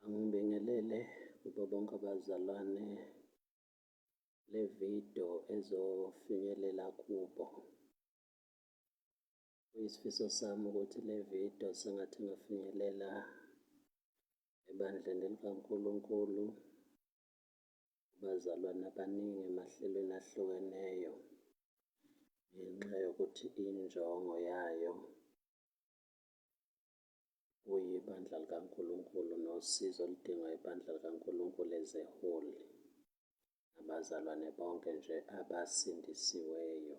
Angibingelele kubo bonke abazalwane le video ezofinyelela kubo. Kuyisifiso sami ukuthi le video sengathi ingafinyelela ebandleni likaNkulunkulu, abazalwane abaningi emahlelweni ahlukeneyo, ngenxa yokuthi injongo yayo kuyibandla likaNkulunkulu nosizo oludingwa ibandla likaNkulunkulu as a whole, abazalwane bonke nje abasindisiweyo.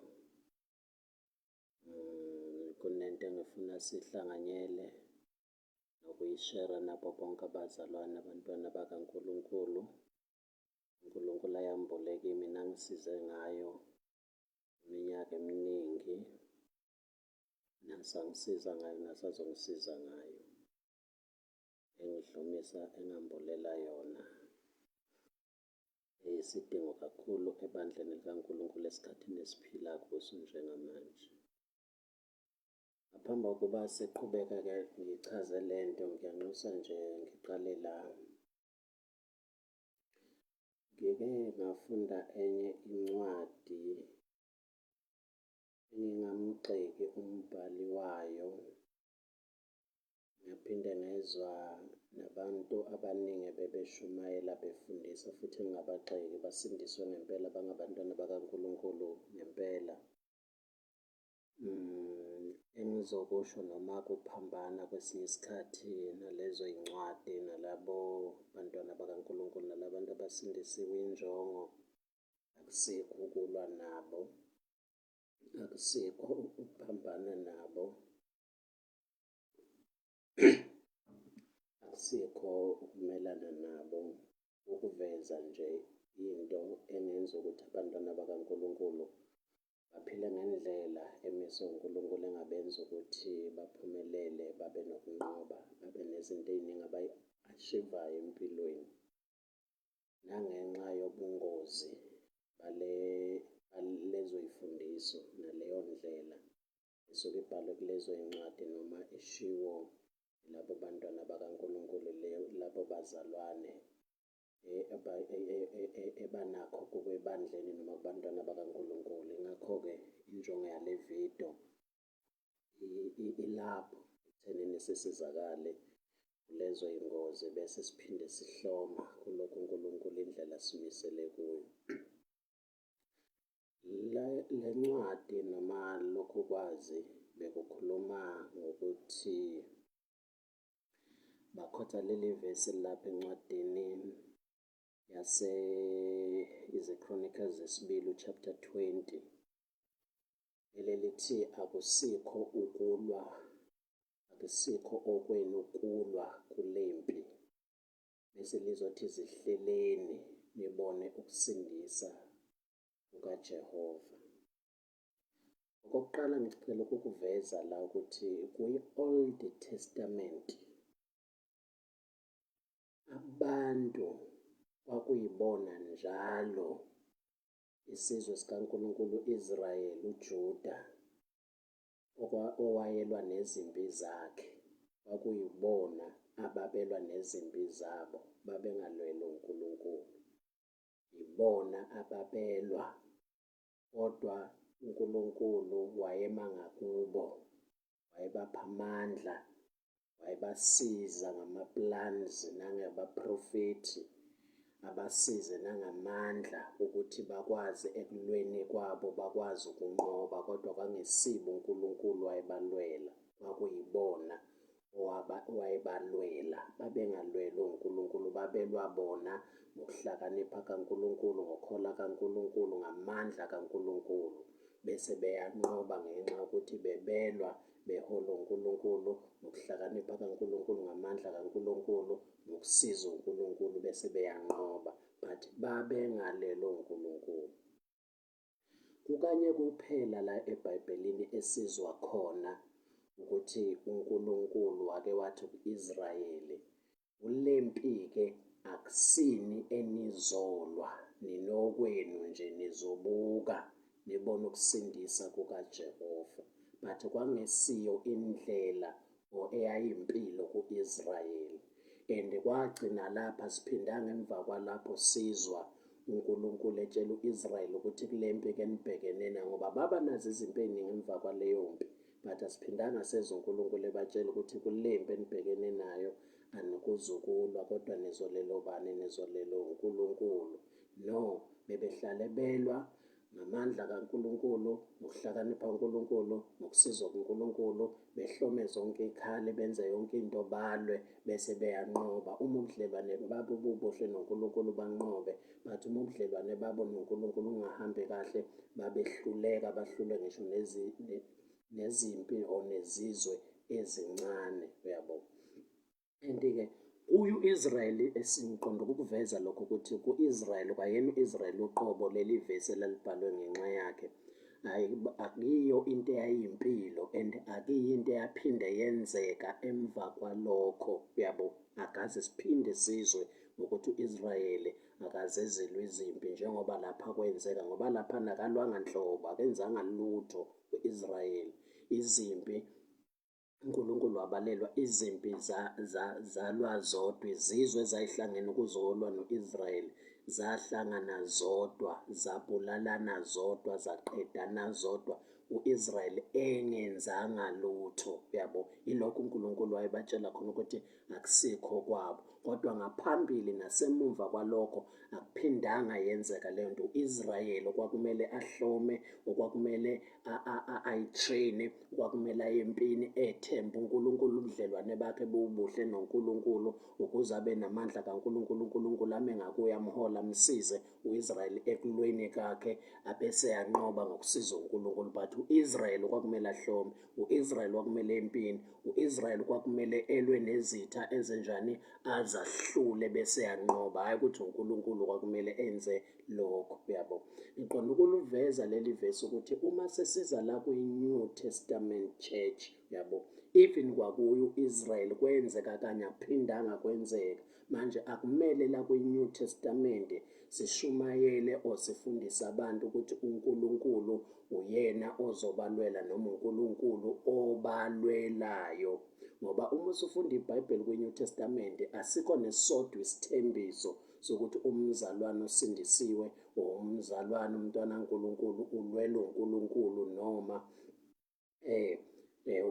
Kunento engifuna sihlanganyele nokuyishera nabo bonke abazalwane, abantwana bakaNkulunkulu. uNkulunkulu ayambule kimi nangisize ngayo iminyaka eminingi, nasangisiza ngayo, nasazongisiza ngayo, engidlumisa, engambulela yona. Isidingo kakhulu ebandleni likaNkulunkulu esikhathini esiphila kuso njengamanje. Ngaphambi kokuba siqhubeka-ke ngichaze le nto, ngiyanxusa nje ngiqale la. Ngike ngafunda enye incwadi engingamgxeki umbhali wayo, ngaphinde ngezwa nabantu abaningi bebeshumayela befundisa, futhi ngingabagxeki, basindiswe ngempela, bangabantwana bakaNkulunkulu ngempela. Engizokusho noma kuphambana kwesinye isikhathi nalezo y'ncwadi nalabo bantwana bakaNkulunkulu, nalabantu abasindisiwe, injongo akusikho ukulwa nabo, akusikho ukuphambana nabo, akusikho ukumelana nabo, ukuveza nje into engenza ukuthi abantwana bakaNkulunkulu baphile ngendlela emiswe uNkulunkulu, engabenza ukuthi baphumelele, babe nokunqoba, babe nezinto ey'ningi abayi-achieve-ayo empilweni. Nangenxa yobungozi balezo y'fundiso naleyo ndlela esuke ibhalwe kulezo y'ncwadi noma ishiwo labo bantwana bakaNkulunkulu, labo bazalwane ebanakho ukuba ebandleni noma kubantwana bakaNkulunkulu. Ngakho-ke injongo yale video ilapho ekuthenini sisizakale kulezo y'ngozi, bese siphinde sihloma kulokhu uNkulunkulu indlela asimisele kuyo. Le ncwadi noma lokhu kwazi bekukhuluma ngokuthi bakhotha leli vesi lapha encwadini Chronicles yesibili, chapter 20, elelithi akusikho ukulwa, akusikho okwenu ukulwa kulempi, bese lizothi zihleleni nibone ukusindisa kukaJehova. Okokuqala ngicela ukukuveza la ukuthi kwi-Old Testament abantu kwakuyibona njalo isizwe sikaNkulunkulu, Israyeli, uJuda, owayelwa nezimpi zakhe. Kwakuyibona ababelwa nezimpi zabo, babengalweli uNkulunkulu, ibona ababelwa, kodwa uNkulunkulu wayema ngakubo, wayebapha amandla, wayebasiza ngama-plans nangabaprofethi, abasize nangamandla ukuthi bakwazi ekulweni kwabo, bakwazi ukunqoba, kodwa kwangesibo uNkulunkulu wayebalwela, kwakuyibona wayebalwela. Babengalweli uNkulunkulu, babelwa bona ngokuhlakanipha kaNkulunkulu, ngokukholwa kaNkulunkulu, ngamandla kaNkulunkulu, bese beyanqoba ngenxa yokuthi bebelwa, beholwa uNkulunkulu, ngokuhlakanipha kaNkulunkulu, ngamandla kaNkulunkulu, ngokusiza uNkulunkulu, bese beyanqoba, but babengalweli uNkulunkulu. Kukanye kuphela la eBhayibhelini esizwa khona ukuthi uNkulunkulu wake wathi ku-Israyeli, kulempi-ke akusini enizolwa, ninokwenu nje nizobuka nibone ukusindisa kukaJehova. But kwangesiyo indlela or eyayimpilo ku-Israyeli. and kwagcina lapha siphindanga emva kwalapho sizwa uNkulunkulu etshela u-Israyeli ukuthi kule mpi ke nibhekene nayo, ngoba baba nazo izimpi ey'ningi emva kwaleyo mpi, but asiphindanga sezwa uNkulunkulu ebatshela ukuthi kule mpi enibhekene nayo anikuzukulwa, kodwa nizolelwa ubani? Nizolelwa uNkulunkulu. No, bebehlale belwa ngamandla kaNkulunkulu, ngokuhlakanipha uNkulunkulu, ngokusizwa kuNkulunkulu, behlome zonke ikhali, benze yonke into, balwe bese beyanqoba. Uma ubudlelwane babo bubuhle noNkulunkulu banqobe, but uma ubudlelwane babo noNkulunkulu ungahambi kahle, babehluleka, bahlule ngisho nezimpi or nezizwe ezincane, uyabo. And-ke kuyo u-Israyeli esingiqonda ukukuveza lokho ukuthi ku-Israyeli kwayena u-Israyeli uqobo leli vesi elalibhalwe ngenxa yakhe. Akuyiyo into eyayiyimpilo and akuyiyo into eyaphinde yenzeka emva kwalokho, uyabo. Akaze siphinde sizwe ngokuthi u-Israyeli akaze ezelwe izimpi njengoba lapha kwenzeka, ngoba lapha nakalwanga nhlobo, akenzanga lutho u-Israyeli. Izimpi uNkulunkulu wabalelwa, izimpi zalwa zodwa, izizwe ezayihlangene ukuzolwa no-Israyeli zahlangana zodwa, zabulalana zodwa, zaqedana zodwa, u-Israyeli engenzanga lutho, uyabo. Ilokho uNkulunkulu wayebatshela khona ukuthi akusikho kwabo, kodwa ngaphambili nasemumva kwalokho akuphindanga yenzeka leyo nto. U-Israyeli okwakumele ahlome, okwakumele ayi-train-e, okwakumele aye empini ethemba uNkulunkulu, ubudlelwane bakhe bubuhle noNkulunkulu ukuze abe namandla kaNkulunkulu, uNkulunkulu ame ngakuye, amhole, amsize u-Israyeli ekulweni kakhe, abese yanqoba ngokusiza uNkulunkulu. But u-Israyeli kwakumele ahlome, u-Israyeli kwakumele empini, u-Israyeli kwakumele elwe nezitha ezenjani, azahlule bese yanqoba, hhayi ukuthi uNkulunkulu kwakumele enze lokho, uyabo. Ngiqonda ukuluveza leli vesi ukuthi uma sesiza la kwi-New Testament Church, yabo, even kwakuyo u-Israyeli kwenzeka kanye, akuphindanga kwenzeka. Manje akumele la kwi-New Testament sishumayele or sifundise abantu ukuthi uNkulunkulu uyena ozobalwela noma uNkulunkulu obalwelayo. Ngoba uma usufunda iBhayibheli kwi-New Testament asikho nesodwa isithembiso sokuthi umzalwane osindisiwe or umzalwane umntwana kaNkulunkulu ulwela uNkulunkulu noma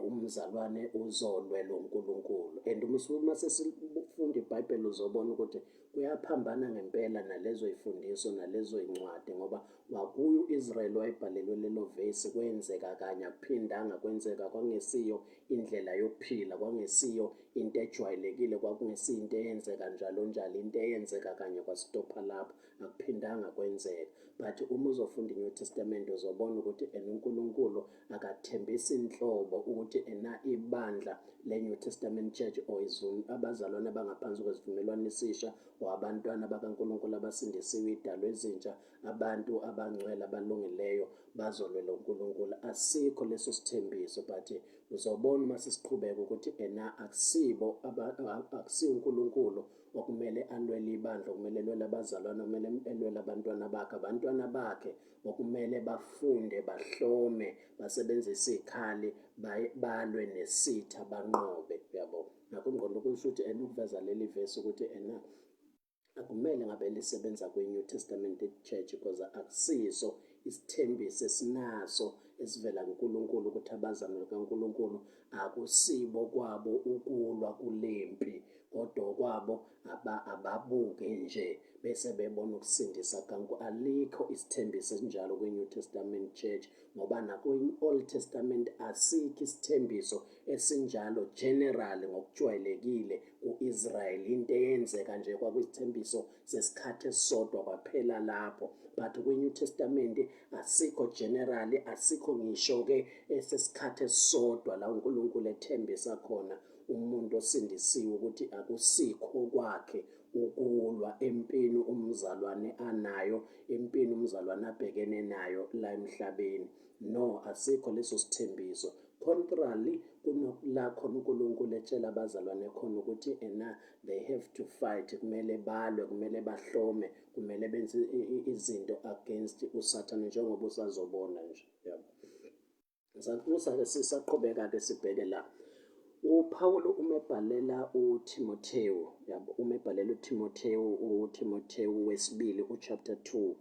umzalwane uzolwela uNkulunkulu. And uma sesifunda iBhayibheli uzobona ukuthi kuyaphambana ngempela nalezo y'fundiso nalezo y'ncwadi, ngoba kwakuyo u-Israyeli wayebhalelwe lelo vesi kwenzeka kanye, akuphindanga kwenzeka. Kwangesiyo indlela yokuphila, kwangesiyo into ejwayelekile, kwakungesiyo into eyenzeka njalo njalo, into eyenzeka kanye kwasitopha lapho, akuphindanga kwenzeka. But uma uzofunda i-New Testament uzobona ukuthi uNkulunkulu akathembisi inhlobo ukuthi ibandla le-New Testament Church or abazalwane abangaphansi kwesivumelwano esisha or abantwana bakaNkulunkulu abasindisiwe, idalwa ezintsha, abantu abangcwele abalungileyo bazolwela uNkulunkulu. Asikho leso sithembiso, but uzobona uma sesiqhubeka ukuthi akusiyo uNkulunkulu okumele alwele ibandla, okumele elwele abazalwane, okumele elwele abantwana bakhe. Abantwana bakhe okumele bafunde, bahlome, basebenzise izikhali, balwe nesitha, banqobe, uyabo. Ngakho ngqondo ukusho ukuthi ukuveza leli vesi ukuthi akumele ngabe lisebenza kwi-New Testament Church, because akusiso isithembiso esinaso esivela kuNkulunkulu ukuthi abazalwane kaNkulunkulu akusibo kwabo ukulwa kulempi, kodwa kwabo ababuke nje bese bebona ukusindisa kaNkulunkulu. Alikho isithembiso esinjalo kwi-New Testament Church, ngoba nakwi-Old Testament asikho isithembiso esinjalo general ngokujwayelekile ku-Israyeli. Into eyenzeka nje kwakuyisithembiso sesikhathi esisodwa kwaphela lapho, but kwi-New Testament asikho general, asikho ngisho-ke esesikhathi esisodwa la uNkulunkulu ethembisa khona umuntu osindisiwe ukuthi akusikho kwakhe ukulwa empini umzalwane anayo, empini umzalwane abhekene nayo la emhlabeni. No, asikho leso sithembiso. Contrary, la khona uNkulunkulu etshela abazalwane khona ukuthi they have to fight, kumele balwe, kumele bahlome, kumele benze izinto against uSathane, njengoba usazobona nje. Yabo. Sisaqhubeka-ke sibheke la uPawulu umebhalela uTimothewu, yabo, umebhalela uTimothewu wesibili chapter 2,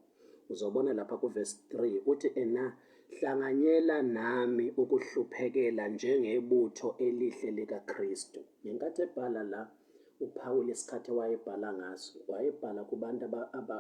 uzobona lapha verse 3 uthi hlanganyela nami ukuhluphekela njengebutho elihle likaKristu. Ngenkathi ebhala la uPawulu isikhathi wayebhala ngaso, wayebhala kubantu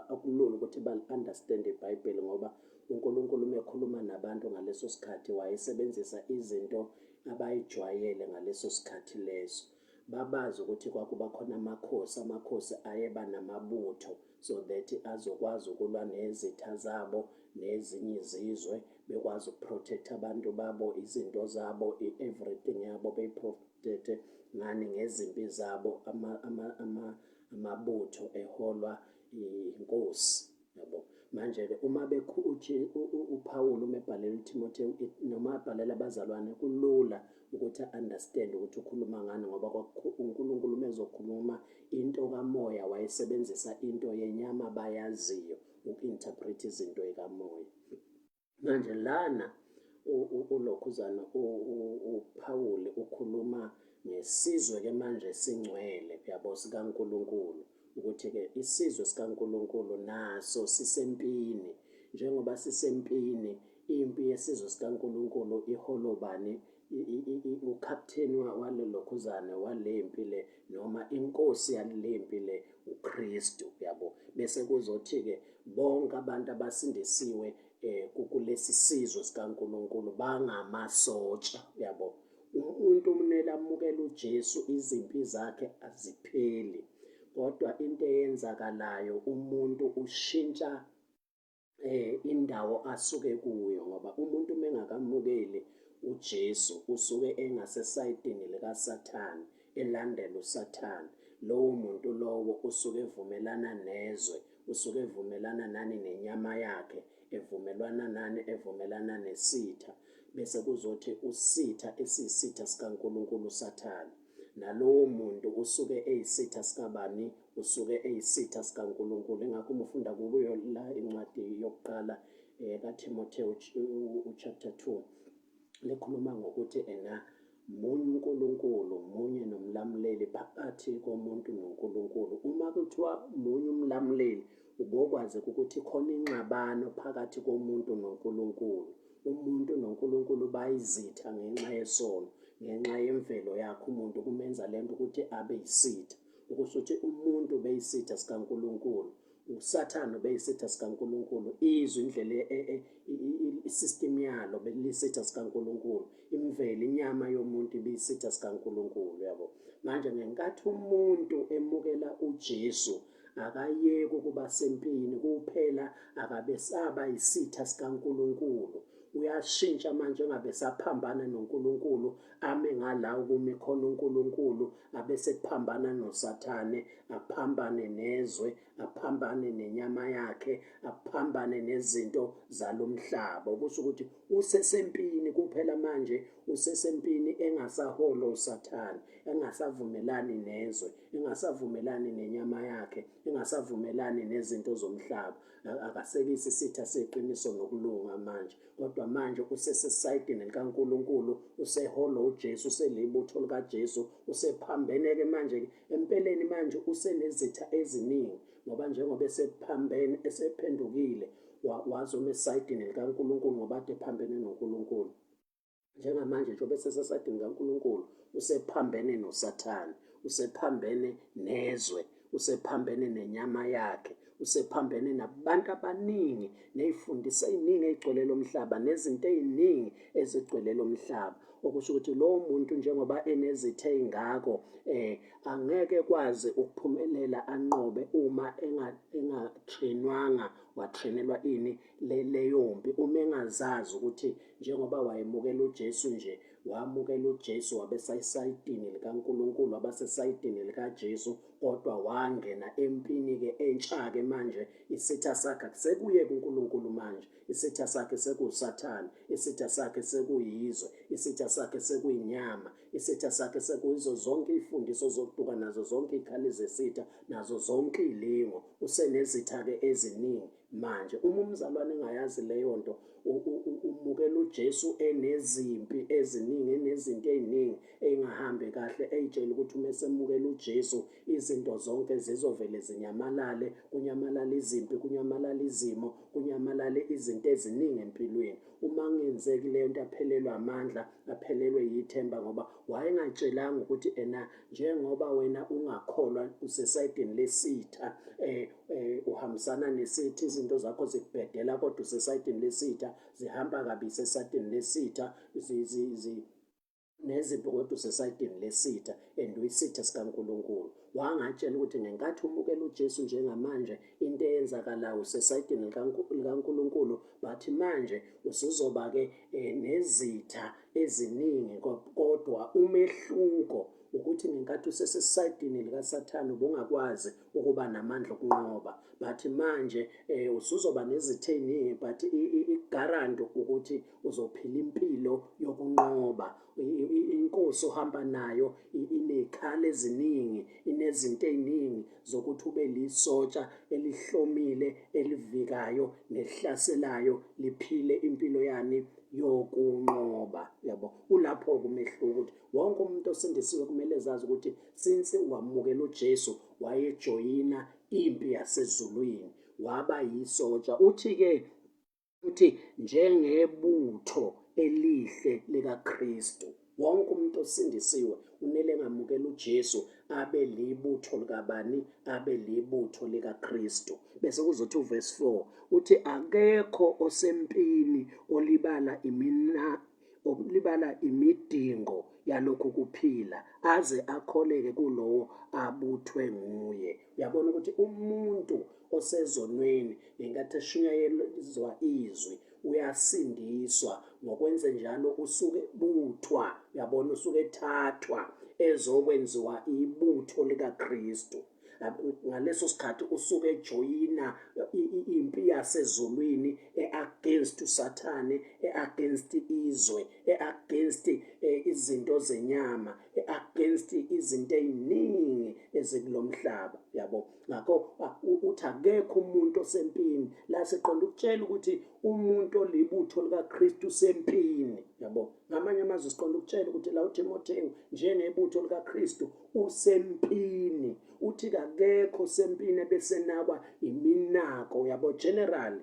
akulula ukuthi ba-understand iBhayibheli, ngoba uNkulunkulu mekhuluma nabantu ngaleso sikhathi wayesebenzisa izinto abayijwayele ngaleso sikhathi leso. Babazi ukuthi kwakuba khona amakhosi ayeba namabutho, so that azokwazi ukulwa nezitha zabo nezinye izizwe, bekwazi ukuprotect abantu babo, izinto zabo, everything yabo beyiprotecte ngani ngezimpi zabo, amabutho eholwa inkosi, yabo. Manje-ke uma uPawulu umebhalela uTimothewu noma abhalela abazalwane, kulula ukuthi understand ukuthi ukhuluma ngani, ngoba uNkulunkulu mezokhuluma into kamoya wayesebenzisa into yenyama abayaziyo uku-interpret izinto ekamoya. Manje lana ulokhuzana uPawulu ukhuluma ngesizwe-ke manje singcwele, yabo, sikaNkulunkulu, ukuthi-ke isizwe sikaNkulunkulu naso sisempini. Njengoba sisempini, impi yesizwe sikaNkulunkulu iholo bani? Ukapteni walelokhuzane walempi le, noma inkosi yalempi le, uKristu, yabo. Bese kuzothi-ke bonke abantu abasindisiwe kulesi sizwe sikaNkulunkulu bangamasotsha, yabo. Umuntu umnele amukela uJesu, izimpi zakhe azipheli, kodwa into eyenzakalayo umuntu ushintsha indawo asuke kuyo, ngoba umuntu mengakamukeli uJesu usuke engasesayidini likaSathane, elandela uSathane. Lowo muntu lowo usuke evumelana nezwe, usuke evumelana nani nenyama yakhe, evumelana nesitha. Bese kuzothi usitha esiyisitha sikaNkulunkulu uSathane, nalowo muntu usuke eyisitha sikabani? Usuke eyisitha sikaNkulunkulu. Ingakho uma ufunda kuyo la incwadi yokuqala kaTimothewu chapter 2 likhuluma ngokuthi munye uNkulunkulu, munye nomlamuleli phakathi komuntu noNkulunkulu. Uma kuthiwa munye umlamuleli, ubokwazi ukuthi khona ingxabano phakathi komuntu noNkulunkulu. Umuntu noNkulunkulu bayizitha ngenxa yesono, ngenxa yemvelo yakhe. Umuntu kumenza lento ukuthi abe yisitha, ukusho ukuthi umuntu beyisitha sikaNkulunkulu, uSathane beyisitha sikaNkulunkulu, izwe, indlela isystem yalo belisitha sikaNkulunkulu, imvelo, inyama yomuntu ibiyisitha sikaNkulunkulu, yabo. Manje ngenkathi umuntu emukela uJesu, akayeki ukuba sempini kuphela, akabesaba yisitha sikaNkulunkulu. Uyashintsha manje, engabe saphambana noNkulunkulu, ame ngala kume khona uNkulunkulu, abese kuphambana noSathane, aphambane nezwe, aphambane nenyama yakhe, aphambane nezinto zalomhlaba. Kusho ukuthi usesempini kuphela manje, usesempini, engasaholo uSathane, engasavumelani nezwe, engasavumelani nenyama yakhe, engasavumelani nezinto zomhlaba. Akasekisi isitha seqiniso nokulunga manje, kodwa manje usesesayidini likaNkulunkulu, useholo uJesu, uselibutho likaJesu, usephambene-ke manje. Empeleni manje usenezitha eziningi, ngoba njengoba esephendukile wazoma esayidini likaNkulunkulu, ngoba ade ephambene noNkulunkulu. Njengamanje njengoba esesayidini likaNkulunkulu, usephambene noSathane, usephambene nezwe, usephambene nenyama yakhe, usephambene nabantu abaningi, ney'fundiso ey'ningi ey'gcwele lomhlaba, nezinto ey'ningi ezigcwele lomhlaba. Okusho ukuthi lowo muntu njengoba enezitha ey'ngako, angeke kwazi ukuphumelela anqobe uma engatrenwanga, watrenelwa ini leyo mpi. Uma engazazi ukuthi njengoba wayemukela uJesu nje, wamukela uJesu wabesayisayidini likaNkulunkulu, wabasesayidini likaJesu, kodwa wangena empini-ke entsha-ke manje. Isitha sakhe akusekuye kuNkulunkulu manje, isitha sakhe sekuwuSathane, isitha sakhe sekuyizwe, isitha sakhe sekuyinyama, isitha sakhe sekuyizo zonke iy'fundiso zokuduka, nazo zonke iy'khali zesitha, nazo zonke iy'lingo. Usenezitha-ke eziningi manje. Uma umzalwane engayazi leyo nto, umukela uJesu enezimpi eziningi, enezinto ey'ningi ey'ngahambi kahle, ey'tshela ukuthi uma esemukela uJesu izinto zonke zizovele zinyamalale, kunyamalale izimpi, kunyamalale izimo, kunyamalale izinto eziningi empilweni. Uma kungenzeki leyo nto aphelelwe amandla, aphelelwe yithemba, ngoba wayengatshelanga ukuthi njengoba wena ungakholwa usesayidini lesitha, uhambisana nesitha, izinto zakho zikubhedela, kodwa usesayidini lesitha, zihamba kabi sesayidini lesitha, nezipho kodwa usesayidini lesitha and uyisitha sikaNkulunkulu. Wangatshela ukuthi ngenkathi umukela uJesu njengamanje, into eyenzakalayo usesayidini likaNkulunkulu, but manje usuzoba-ke nezitha eziningi, kodwa umehluko ukuthi ngenkathi usesesayidini likaSathane ubungakwazi ukuba namandla okunqoba, but manje usuzoba nezitha ey'ningi, but igaranti ukuthi uzophila impilo yokunqoba. Inkosi ohamba nayo iney'khala eziningi, inezinto ey'ningi zokuthi ube lisotsha elihlomile, elivikayo, nelihlaselayo, liphile impilo yani yokunqoba. Yabo, ulapho-ke umehluko ukuthi wonke umuntu osindisiwe kumele ezazi ukuthi since wamukela uJesu wayejoyina impi yasezulwini, waba yisotsha. Uthi njengebutho elihle likaKristu. Wonke umuntu osindisiwe kumele engamukela uJesu abe libutho likabani? Abe libutho likaKristu. Bese kuzothi uverse 4 uthi akekho osempini olibala imidingo yalokhu kuphila, aze akholeke kulowo abuthwe nguye. Uyabona ukuthi umuntu osezonweni ngenkathi eshunyayelizwa izwi uyasindiswa. Ngokwenze njalo usuke buthwa, uyabona, usuke ethathwa ezokwenziwa ibutho likaKristu. Ngaleso sikhathi usuke ejoyina impi yasezulwini against uSathane, against izwe, against izinto zenyama, against izinto ey'ningi ezikulomhlaba. Yabo, ngakho uthi akekho umuntu osempini. La siqonda ukutshela ukuthi umuntu olibutho likaKristu usempini. Yabo, ngamanye amazwi siqonda ukutshela ukuthi la uTimoteyu njengebutho likaKristu usempini. Uthi akekho sempini ebesenakwa iminako. Yabo, general.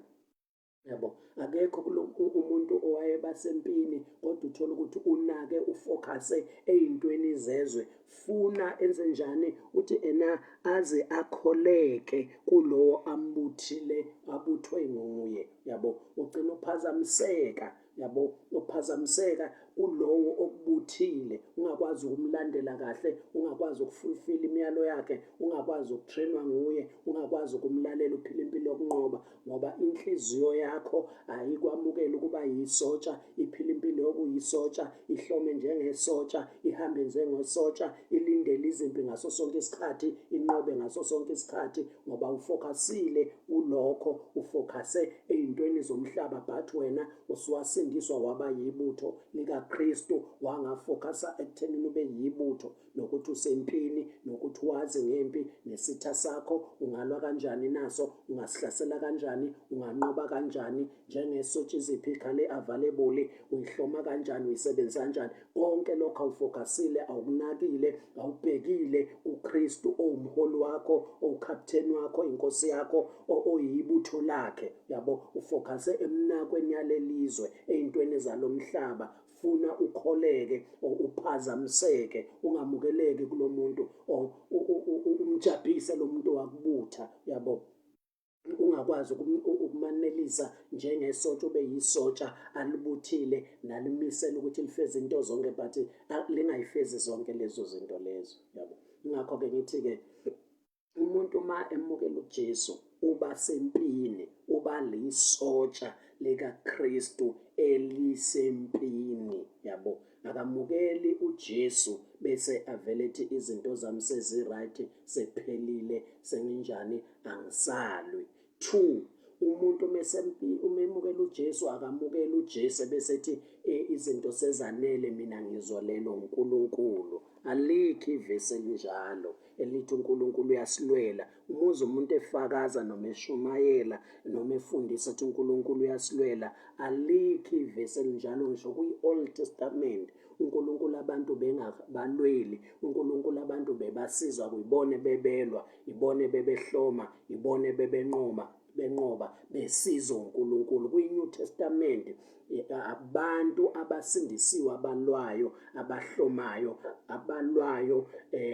Yabo, akekho umuntu owayeba sempini, kodwa uthola ukuthi unake ufocuse ey'ntweni zezwe. Funa enze njani? Uthi aze akholeke kulowo ambuthile, abuthwe nguye. Yabo, ugcina uphazamiseka. Yabo, uphazamiseka kulowo okubuthile, ungakwazi ukumlandela kahle, ungakwazi ukufulfilla imiyalo yakhe, ungakwazi ukutrainwa nguye, ungakwazi ukumlalela, uphila impilo yokunqoba, ngoba inhliziyo yakho ayikwamukela ukuba yisotsha, iphila impilo yokuyisotsha, ihlome njengesotsha, ihambe njengesotsha, ilindele izimpi ngaso sonke isikhathi, inqobe ngaso sonke isikhathi, ngoba ufocusile kulokho, ufocuse ey'ntweni zomhlaba, but wena usuwasindiswa waba yibutho likaKristu. Wangafocusa ekuthenini ube yibutho, nokuthi usempini, nokuthi wazi ngempi, nesitha sakho ungalwa kanjani naso, ungasihlasela kanjani, unganqoba kanjani, njengesotsha iziphi ikhale available, uyihloma kanjani, uyisebenzisa kanjani. Konke lokho awufocusile, awukunakile, awubhekile uKristu owumholi wakho, owukapteni wakho, inkosi yakho, oyibutho lakhe. Yabo, ufocuse emnakweni yalelizwe, ey'ntweni zalomhlaba. Funa ukholeke, uphazamiseke, ungamukeleki kulo muntu, umjabhise lo muntu wakubutha. Yabo, ungakwazi ukumanelisa njengesotsha, ube yisotsha alibuthile nalimisela ukuthi lifeze into zonke, but lingayifezi zonke lezo zinto lezo. Yabo, ingakho-ke ngithi-ke umuntu ma emukela uJesu uba sempini, uba lisotsha likaKristu elisempini. Yabo, akamukeli uJesu bese avele ethi izinto zami sezi-right, sekuphelile, senginjani, angisalwi. 2, umuntu umemukela uJesu, akamukela uJesu bese ethi izinto sezanele, mina ngizolelwa uNkulunkulu. Alikho ivesi elinjalo elithi uNkulunkulu uyasilwela. Umuze umuntu efakaza noma eshumayela noma efundisa ukuthi uNkulunkulu uyasilwela, alikho ivesi elinjalo. Ngisho kwi-Old Testament uNkulunkulu abantu bengabalweli, uNkulunkulu abantu bebasizwa, ibone bebelwa, ibone bebehloma, ibone benqoba besizwa uNkulunkulu. Kwi-New Testament abantu abasindisiwe abalwayo, abahlomayo, abalwayo,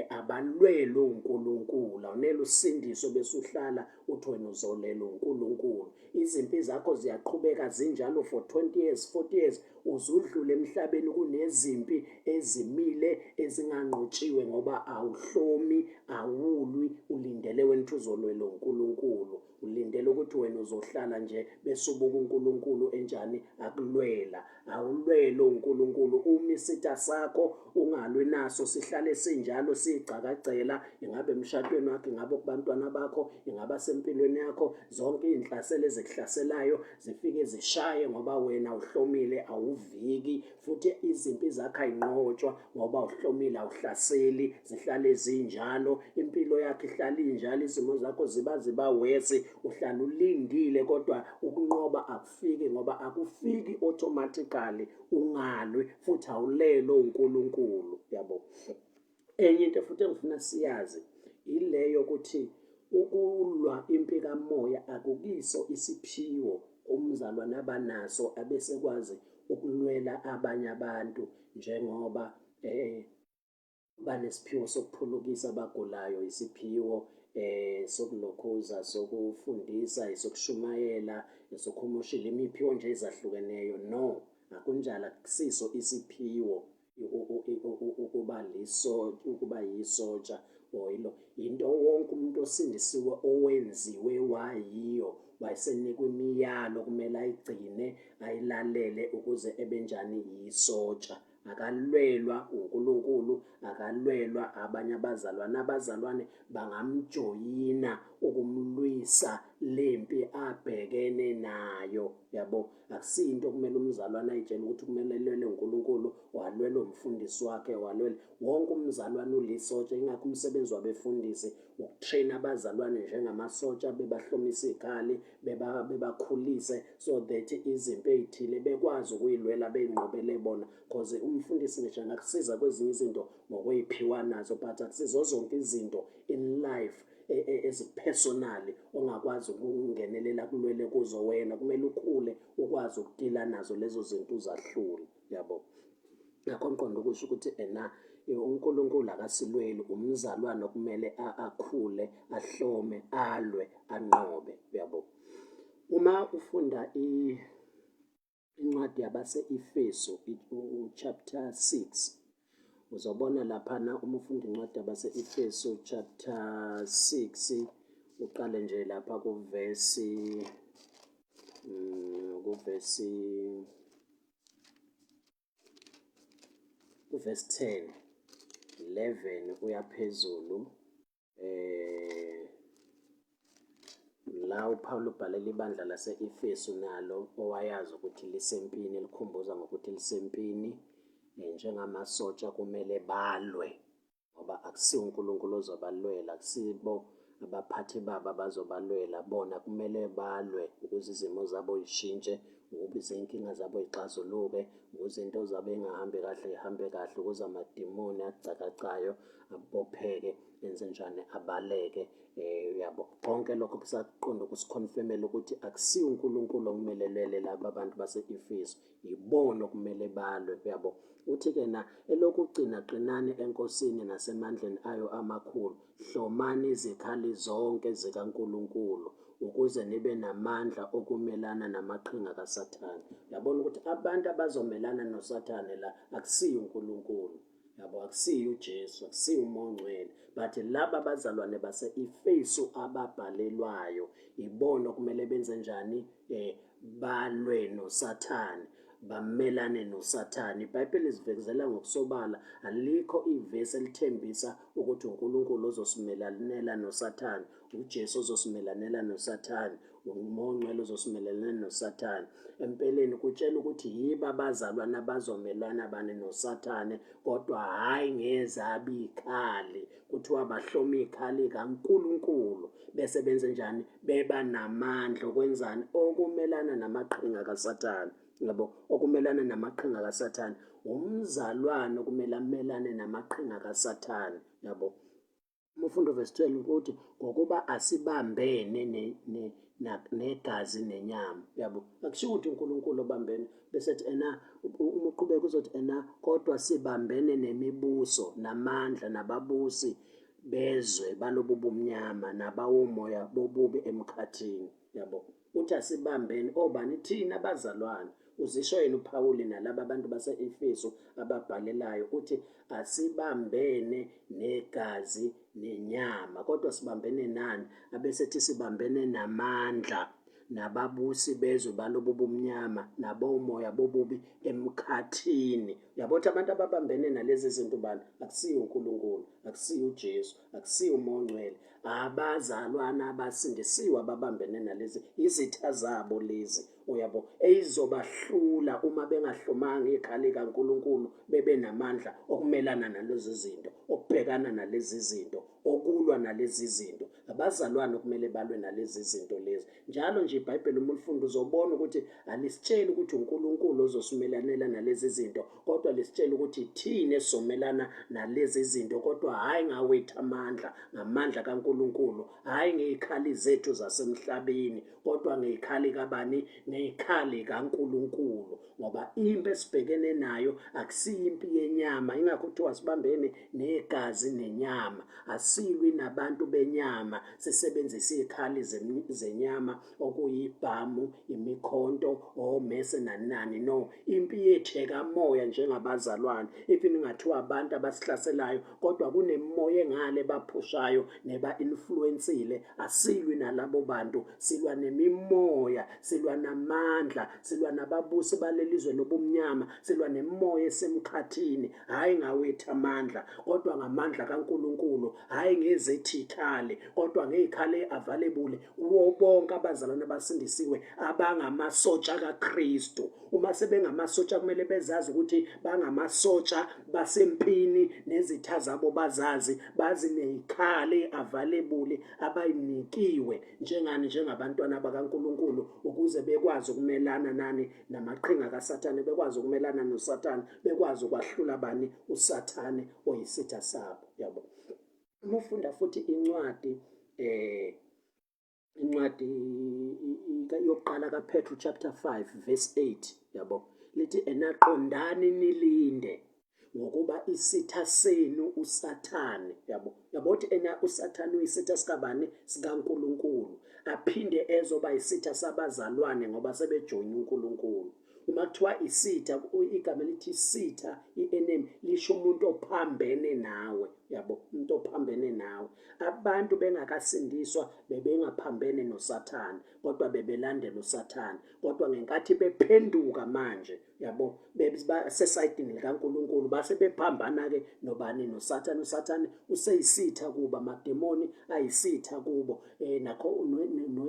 abalwele uNkulunkulu. Awunele usindiso bese uhlala uthi wena uzolela uNkulunkulu. Izimpi zakho ziyaqhubeka zinjalo for 20 years, 40 years, uzudlule emhlabeni kunezimpi ezimile ezinganqotshiwe ngoba awuhlomi, awulwi, ulindele wena ukuthi uzolwela uNkulunkulu. Ulindele ukuthi wena uzohlala nje bese ubuka uNkulunkulu enjani akulwela. Awulwele uNkulunkulu. Uma isitha sakho ungalwi naso sihlale sinjalo sigcakacela, ingabe emshadweni wakho, ingabe kubantwana bakho, ingaba sempilweni yakho, zonke iy'nhlaselo ezikuhlaselayo zifike zishaye ngoba wena uhlomile, awuviki, futhi izimpi zakho ayinqotshwa ngoba uhlomile, awuhlaseli, zihlale zinjalo. Impilo yakho ihlala injalo, izimo zakho ziba wesi, uhlala ulindile, kodwa ukunqoba akufiki ngoba akufiki automatically ungalwi, futhi awulele uNkulunkulu, yabo. Enye into futhi engifuna siyazi ileyo ukuthi ukulwa impi kamoya akukiso isiphiwo umzalwane abanaso abesekwazi ukulwela abanye abantu, njengoba banesiphiwo sokuphulukisa abagulayo, isiphiwo sokulokhuza, sokufundisa, esokushumayela, esokuhumusha, imiphiwo nje ezahlukeneyo. No, akunjalo, akusiso isiphiwo ukuba yisotsha or into wonke umuntu osindisiwe owenziwe wayiyo, wayesenikwa imiyalo kumele ayigcine, ayilalele ukuze ebenjani, yisotsha. Akalwelwa uNkulunkulu, akalwelwa abanye abazalwane. Abazalwane bangamjoyina ukumlwisa lempi abhekene nayo, yabo. Akusinto kumele umzalwane ayitshele ukuthi kumele alwele uNkulunkulu, walwela umfundisi wakhe, walwela wonke umzalwane ulisotsha. Ingakho umsebenzi wabefundisi ukutrain abazalwane njengamasotsha, bebahlomisa izikhali, bebakhulise, so that izimpi ezithile bekwazi ukuyilwela beyinqobele bona, because umfundisi ngisho angakusiza kwezinye izinto ngokwey'phiwa nazo, but akusizo zonke izinto in life ezipersonali ongakwazi ukungenelela kulwele kuzo wena. Kumele ukhule ukwazi ukudila nazo lezo zinto uzahlule, yabo. Ngakho ngiqonda ukusho ukuthi uNkulunkulu akasilweli, umzalwane okumele akhule, ahlome, alwe, anqobe, yabo. Uma ufunda incwadi yabase-Efesu chapter 6, uzobona laphana. Uma ufunda incwadi yabase-Efesu chapter 6, uqale nje lapha kuvesi 10, 11 uya phezulu. La uPawulu ubhalela ibandla lase-Efesu nalo owayazi ukuthi lisempini, likhumbuza ngokuthi lisempini. Njengamasotsha kumele balwe ngoba akusiwo uNkulunkulu ozobalwela, akusibo abaphathi babo abazobalwela. Bona kumele balwe ukuze izimo zabo zishintshe, ukuze inkinga zabo zixazuluke, ukuze into zabo engahambi kahle ihambe kahle, ukuze amadimoni agcakacayo abopheke, enze njani, abaleke, yabo. Konke lokho kusaqonda ukusikhonfirmela ukuthi akusiwo uNkulunkulu okumele lwele laba abantu base-Efesu, yibona okumele balwe, yabo. Uthi-ke na elokhu qinaqinani enkosini nasemandleni ayo amakhulu, hlomani izikhali zonke zikaNkulunkulu ukuze nibe namandla okumelana namaqhinga kaSathane. Yabona ukuthi abantu abazomelana noSathane la akusiyo uNkulunkulu, yabo, akusiyo uJesu, akusiyo uMoya Ongcwele, but laba abazalwane base-Efesu ababhalelwayo, ibona okumele benze njani, balwe noSathane, bamelane noSathane. iBhayibheli lizivezela ngokusobala, alikho ivesi elithembisa ukuthi uNkulunkulu uzosimelanela noSathane, uJesu uzosimelanela noSathane, uMoya Ongcwele uzosimelanela noSathane. Empeleni kutshela ukuthi yibo abazalwane abazomelana bani noSathane, kodwa hhayi ngezabi ikhali. Kuthiwa bahlome ikhali kaNkulunkulu bese benze njani, beba namandla okwenzani, okumelana namaqhinga kaSathane, yabo. Okumelana namaqhinga kaSathane umzalwane kumele amelane namaqhinga kaSathane, yabo. Uma ufunda verse 12 ukuthi ngokuba asibambene negazi nenyama, yabo. Akusho ukuthi uNkulunkulu obambene bese ethi uma uqhubeka uzothi kodwa sibambene nemibuso namandla nababusi bezwe balobu bumnyama nabawomoya bobubi emkhathini, yabo. Uthi asibambene obani? Thina abazalwane. Uzisho yena uPhawuli nalaba abantu base-Efesu ababhalelayo uthi asibambene negazi nenyama, kodwa sibambene nani? Abesethi sibambene namandla nababusi bezwe balobu bumnyama nabomoya bobubi emkhathini. Yabona abantu ababambene nalezi zinto bani? Akusiyo uNkulunkulu, akusiyo uJesu, akusiyo uMoya Ongcwele, abazalwana abasindisiwe ababambene nalezi izitha zabo lezi, uyabo, eyizobahlula uma bengahlomanga ikhali likaNkulunkulu, bebe namandla okumelana nalezi zinto, okubhekana nalezi zinto, okulwa nalezi zinto. Abazalwane kumele balwe nalezi zinto lezi. Njalo nje iBhayibheli uma ulifunda uzobona ukuthi alisitsheli ukuthi uNkulunkulu ozosimelanela nalezi zinto, kodwa lisitshela ukuthi thina esizomelana nalezi zinto, kodwa hayi ngawethu amandla, ngamandla kaNkulunkulu, hayi ngezikhali zethu zasemhlabeni, kodwa ngezikhali kabani? Ngezikhali kaNkulunkulu. Ngoba impi esibhekene nayo akusiyo impi yenyama, ingakho kuthiwa sibambene negazi nenyama. Asilwi nabantu benyama sisebenzisa izikhali zenyama okuyibhamu, imikhonto, omese nani. No, impi yethu ekamoya njengabazalwane. Even ngathiwa abantu abasihlaselayo, kodwa kunemoya engale baphushayo neba-influensile. Asilwi nalabo bantu, silwa nemimoya, silwa namandla, silwa nababusi balelizwe lobumnyama, silwa nemoya esemkhathini, hayi ngawethu amandla, kodwa ngamandla kaNkulunkulu, hayi ngezethikhali, kodwa ngezikhali available kuwo bonke abazalwane abasindisiwe abangamasotsha kaKristu. Uma sebengamasotsha kumele bezazi ukuthi bangamasotsha basempini, nezitha zabo bazazi, bazi nezikhali available abayinikiwe njengabantwana bakaNkulunkulu, ukuze bekwazi ukumelana namaqhinga kaSathane, bekwazi ukumelana noSathane, bekwazi ukwahlula bani? uSathane oyisitha sabo, yabo. Uma ufunda futhi incwadi yokuqala kaPetru chapter 5 verse 8, yabo, lithi qondani nilinde ngokuba isitha senu uSathane, yabo. Uthi uSathane uyisitha sikabani? SikaNkulunkulu, aphinde ezoba isitha sabazalwane ngoba sebejoyina uNkulunkulu. Uma kuthiwa isitha, igama lithi isitha, i-enemy, lisho umuntu ophambene nawe, yabo, umuntu ophambene nawe. Abantu bengakasindiswa bebengaphambene noSathane, kodwa bebelandela uSathane, kodwa ngenkathi bephenduka manje, yabo, besesayidini likaNkulunkulu, base bephambana-ke nobani? noSathane. uSathane useyisitha kubo, amademoni ayisitha kubo, nakho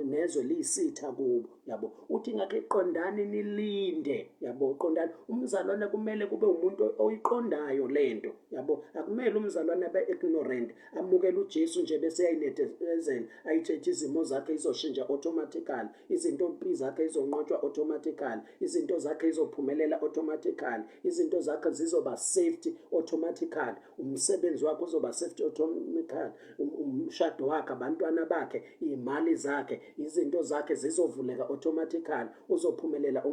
nezwe liyisitha kubo, yabo. Uthi ngakho iqondani nilinde, yabo, qondani. Umzalwane kumele kube umuntu oyiqondayo lento, yabo. Akumele umzalwane abe-ignorant, amukele uJesu nje bese ayinethezela, ayithethe izimo zakhe izoshintsha automatically, izinto zakhe izonqotshwa automatically, izinto zakhe izophumelela automatically, izinto zakhe zizoba safety automatically, umsebenzi wakhe uzoba safety automatically, umshado wakhe, abantwana bakhe, imali zakhe, izinto zakhe zizovuleka automatically, uzophumelela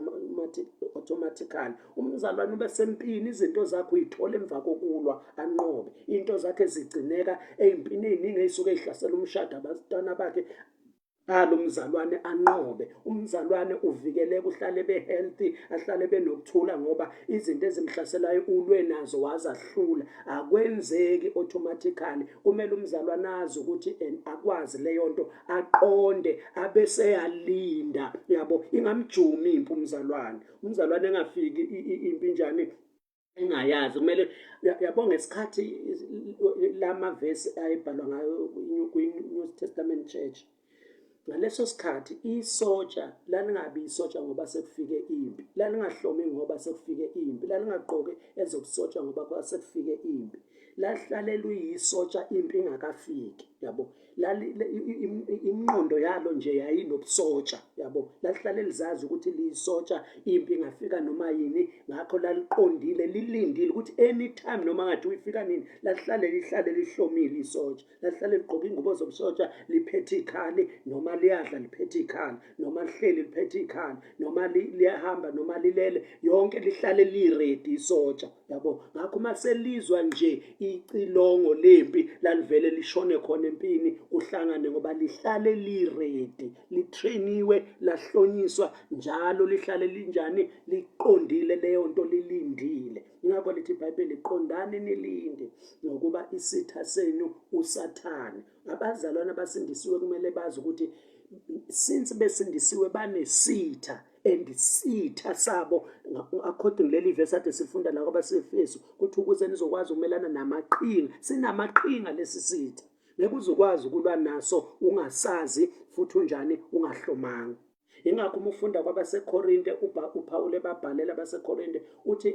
automatically. Umzalwane ube sempini, izinto zakhe uyithola emva kokulwa anqobe, into zakhe zigcineka ezimpini eziningi ezisuke zihlasela umshado abantwana bakhe. Lo mzalwane anqobe, umzalwane uvikeleke, uhlale be-healthy, ahlale benokuthula, ngoba izinto ezimhlaselayo ulwe nazo wazahlula. Akwenzeki automatically, kumele umzalwane azi ukuthi akwazi leyo nto, aqonde, abese yalinda, yabo. Ingamjumi impi umzalwane engafiki impi njani engayazi. Kumele, yabo, ngesikhathi lamavesi ayibhalwa ngayo kwi-New Testament Church, ngaleso sikhathi isotsha lalingabi isotsha ngoba sekufike impi, lalingahlomi ngoba sekufike impi, lalingaqoki ezokusotsha ngoba sekufike impi, lahlale luyisotsha impi ingakafiki. yabo. Ingqondo yalo nje yayinobusotsha, yabo. Lalihlale lizazi ukuthi liyisotsha, impi ingafika noma yini, ngakho laliqondile lilindile ukuthi anytime noma ngathiwa ifika nini, lihlale lihlomile isotsha. Lalihlale ligqoke ingubo zobusotsha, liphethe ikhali, noma liyadla liphethe ikhali, noma lihleli liphethe ikhali, noma liyahamba noma lilele, yonke lihlale liredi isotsha, yabo. Ngakho uma selizwa nje icilongo lempi lalivele lishone khona empini, kuhlangane, ngoba lihlale liredi, litrainiwe, lahlonyiswa njalo, lihlale linjani, liqondile leyo nto, lilindile. Ingakho lithi iBhayibheli, qondani nilinde ngokuba isitha senu uSathane. Abazalwane abasindisiwe kumele bazi ukuthi since besindisiwe banesitha, and isitha sabo, according leli verse ade sifunda la kwabaseFesu, ukuthi ukuze nizokwazi ukumelana namaqhinga, sinamaqhinga lesi sitha. Ngeke uzokwazi ukulwa naso ungasazi futhi unjani, ungahlomanga. Ingakho uma ufunda kwabaseKorinte, uPawulu ebabhalela abaseKorinte uthi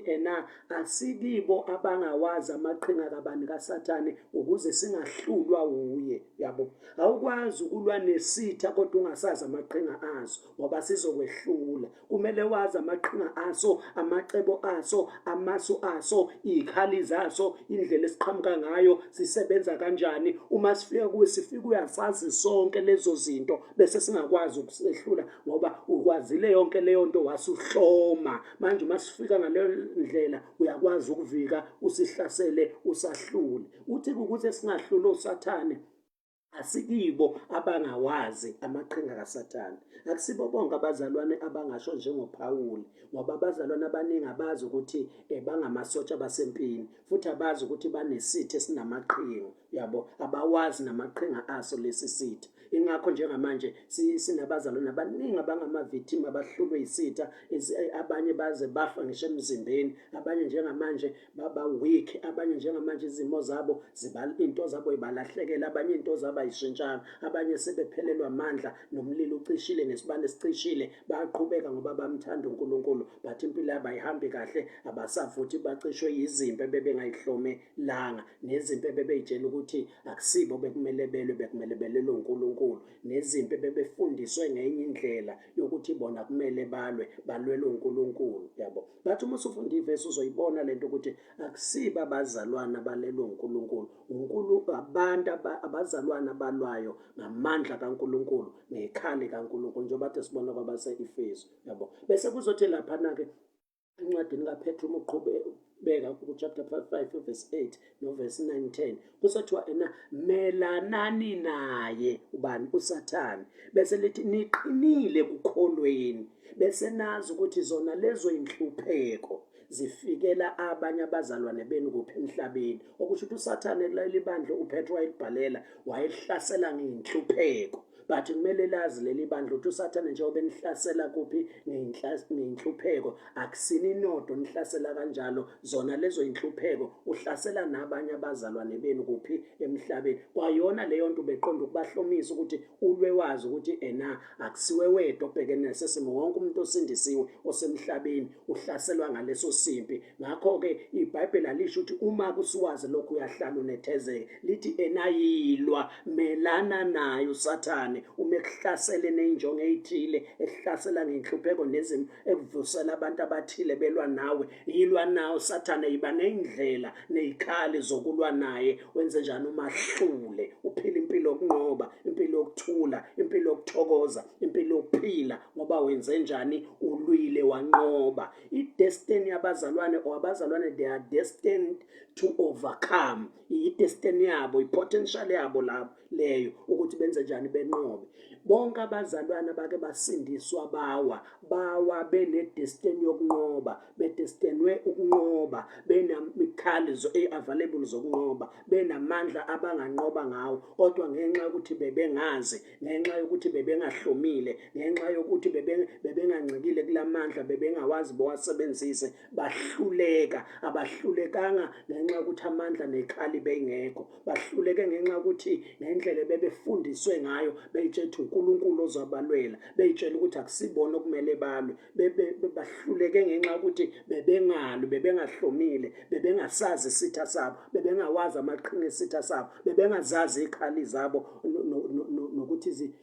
asikibo abangawazi amaqhinga kabani kaSathane ukuze singahlulwa uye, yabo. Awukwazi ukulwa nesitha kodwa ungasazi amaqhinga aso, ngoba sizokwehlula. Kumele wazi amaqhinga aso, amacebo aso, amasu aso, izikhali zaso, indlela esiqhamuka ngayo, sisebenza kanjani. Uma sifika kuwe, sifika uyasazi sonke lezo zinto, bese singakwazi ukusehlula, ngoba ukwazile yonke leyo nto, wasuhloma. Manje uma sifika ngaleyo ndlela, uyakwazi ukuvika, usihlasele, usahlule. Uthi ukuthi singahlula uSathane, asikibo abangawazi amaqhinga kaSathane. Akusibo bonke abazalwane abangasho njengoPawulu, ngoba abazalwane abaningi abazi ukuthi bangamasotsha basempini, futhi abazi ukuthi banesitha esinamaqhinga, yabo. Abawazi namaqhinga aso lesi sitha. Ingakho njengamanje sinabazalwane abaningi abangama-victim abahlulwe isitha, abanye baze bafa ngisho emzimbeni, abanye njengamanje baba weak, abanye njengamanje izimo zabo into zabo ibalahlekela, abanye into zabo ayishintshanga, abanye sebephelelwa amandla, nomlilo ucishile nesibane sicishile, bayaqhubeka ngoba bamthanda uNkulunkulu, but impilo yabo ayihambi kahle, abasavuthi, bacishwe yizimpi bebengayihlomelanga, nezimpi bebeyitshela ukuthi akusibo bekumele belwe, bekumele belelwe uNkulunkulu, nezimpi bebefundiswe ngenye indlela yokuthi bona kumele balwele uNkulunkulu, yabo. Bathi uma usufunda ivesi uzoyibona lento ukuthi akusibo abazalwana balelwe uNkulunkulu, abantu abazalwana balwayo ngamandla kaNkulunkulu, nekhali kaNkulunkulu, njengoba kade sibona kwabase-Efesu, yabo. Bese kuzothi laphana-ke encwadini kaPetru uma uqhubeka kuchapter 5 verse 8 no verse 9, 10, kusathiwa melanani naye, ubani? uSathane. Bese lithi niqinile kukholweni, bese nazi ukuthi zona lezo inhlupheko zifikela abanye abazalwane benu kuphi emhlabeni. Okusho ukuthi uSathane leli bandla uPetru wayelibhalela wayehlasela ngenhlupheko, but kumele lazi leli bandla ukuthi uSathane njengoba enihlasela kuphi ngenhlupheko, akusini inodo nihlasela kanjalo, zona lezo inhlupheko uhlasela nabanye abazalwane benu kuphi emhlabeni. Kwayona leyo nto beqonda ukubahlomisa ukuthi ulwe wazi ukuthi akusiwe wedwa obhekene nesimo, wonke umuntu osindisiwe osemhlabeni uhlaselwa ngaleso simpi. Ngakho-ke iBhayibheli alisho ukuthi uma kusiwazi lokhu uyahlala unethezeke, lithi yilwa, melana naye uSathane uma ekuhlasele ney'njongo ey'thile, ekuhlasela ngenhlupheko nezimo, ekuvusela abantu abathile belwa nawe. Yilwa nawe uSathane, yiba ney'ndlela ney'khali zokulwa naye. Wenze njani? Umahlule, uphile impilo yokunqoba, impilo yokuthula, impilo yokuthokoza, impilo yokuphila, ngoba wenze njani? Ulwile, wanqoba. I-destiny yabazalwane, or abazalwane, they are destined to overcome. I-destiny yabo, i-potential yabo lapho leyo ukuthi benze njani? Benqobe. Bonke abazalwane abake basindiswa bawa bene-destiny yokunqoba, bedestinwe ukunqoba, benamikhali available zokunqoba, benamandla abanganqoba ngawo, kodwa ngenxa yokuthi bebengazi, ngenxa yokuthi bebengahlomile, ngenxa yokuthi bebengancikile kulamandla, bebengawazi bowasebenzise, bahluleka. Abahlulekanga ngenxa yokuthi amandla nekhali bengekho, bahluleke ngenxa yokuthi ngendlela bebefunda befundiswe ngayo, beyitshela ukuthi uNkulunkulu ozabalwela, beyitshela ukuthi akusibona okumele balwe, bahluleke ngenxa yokuthi bebengalwi, bebengahlomile, bebengasazi isitha sabo, bebengawazi amaqhinga esitha sabo, bebengazazi ikhali zabo nokuthi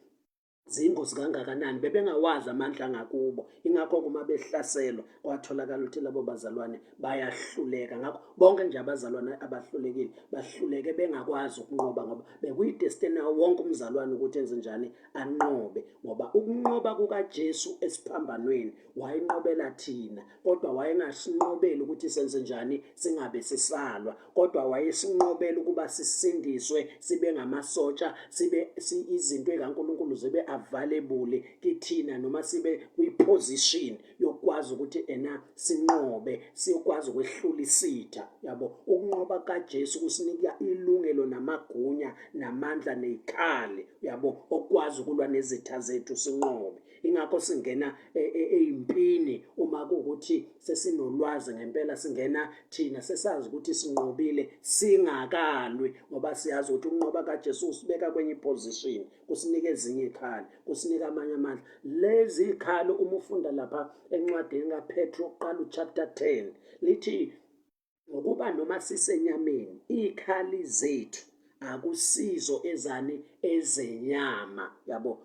zingozi kangakanani, bebengawazi amandla ngakubo. Ingakho uma behlaselwa kwatholakala ukuthi labo bazalwane bayahluleka. Ngakho bonke nje abazalwane abahlulekile bahluleke bengakwazi ukunqoba, ngoba bekuyidestiny yawo wonke umzalwane ukuthi enze njani, anqobe. Ngoba ukunqoba kukaJesu esiphambanweni wayenqobela thina, kodwa wayengasinqobeli ukuthi senze njani singabe sisalwa, kodwa wayesinqobela ukuba sisindiswe, sibe ngamasotsha, sibe izinto ekaNkulunkulu zibe available kithina, noma sibe kwiposition yokwazi ukuthi sinqobe, siyokwazi ukwehlula isitha. Yabo, ukunqoba kaJesu kusinika ilungelo namagunya namandla nezikhali, yabo, okwazi ukulwa nezitha zethu sinqobe. Ingakho singena ezimpini uma kuukuthi sesinolwazi ngempela, singena thina sesazi ukuthi sinqobile singakalwi, ngoba siyazi ukuthi ukunqoba kaJesu usibeka kwenye iposition, kusinika ezinye izikhali, kusinika amanye amandla. Lezi zikhali uma ufunda lapha encwadini kaPetru uqala uchapter 10 lithi ngokuba noma sisenyameni izikhali zethu akusizo ezenyama. Yabo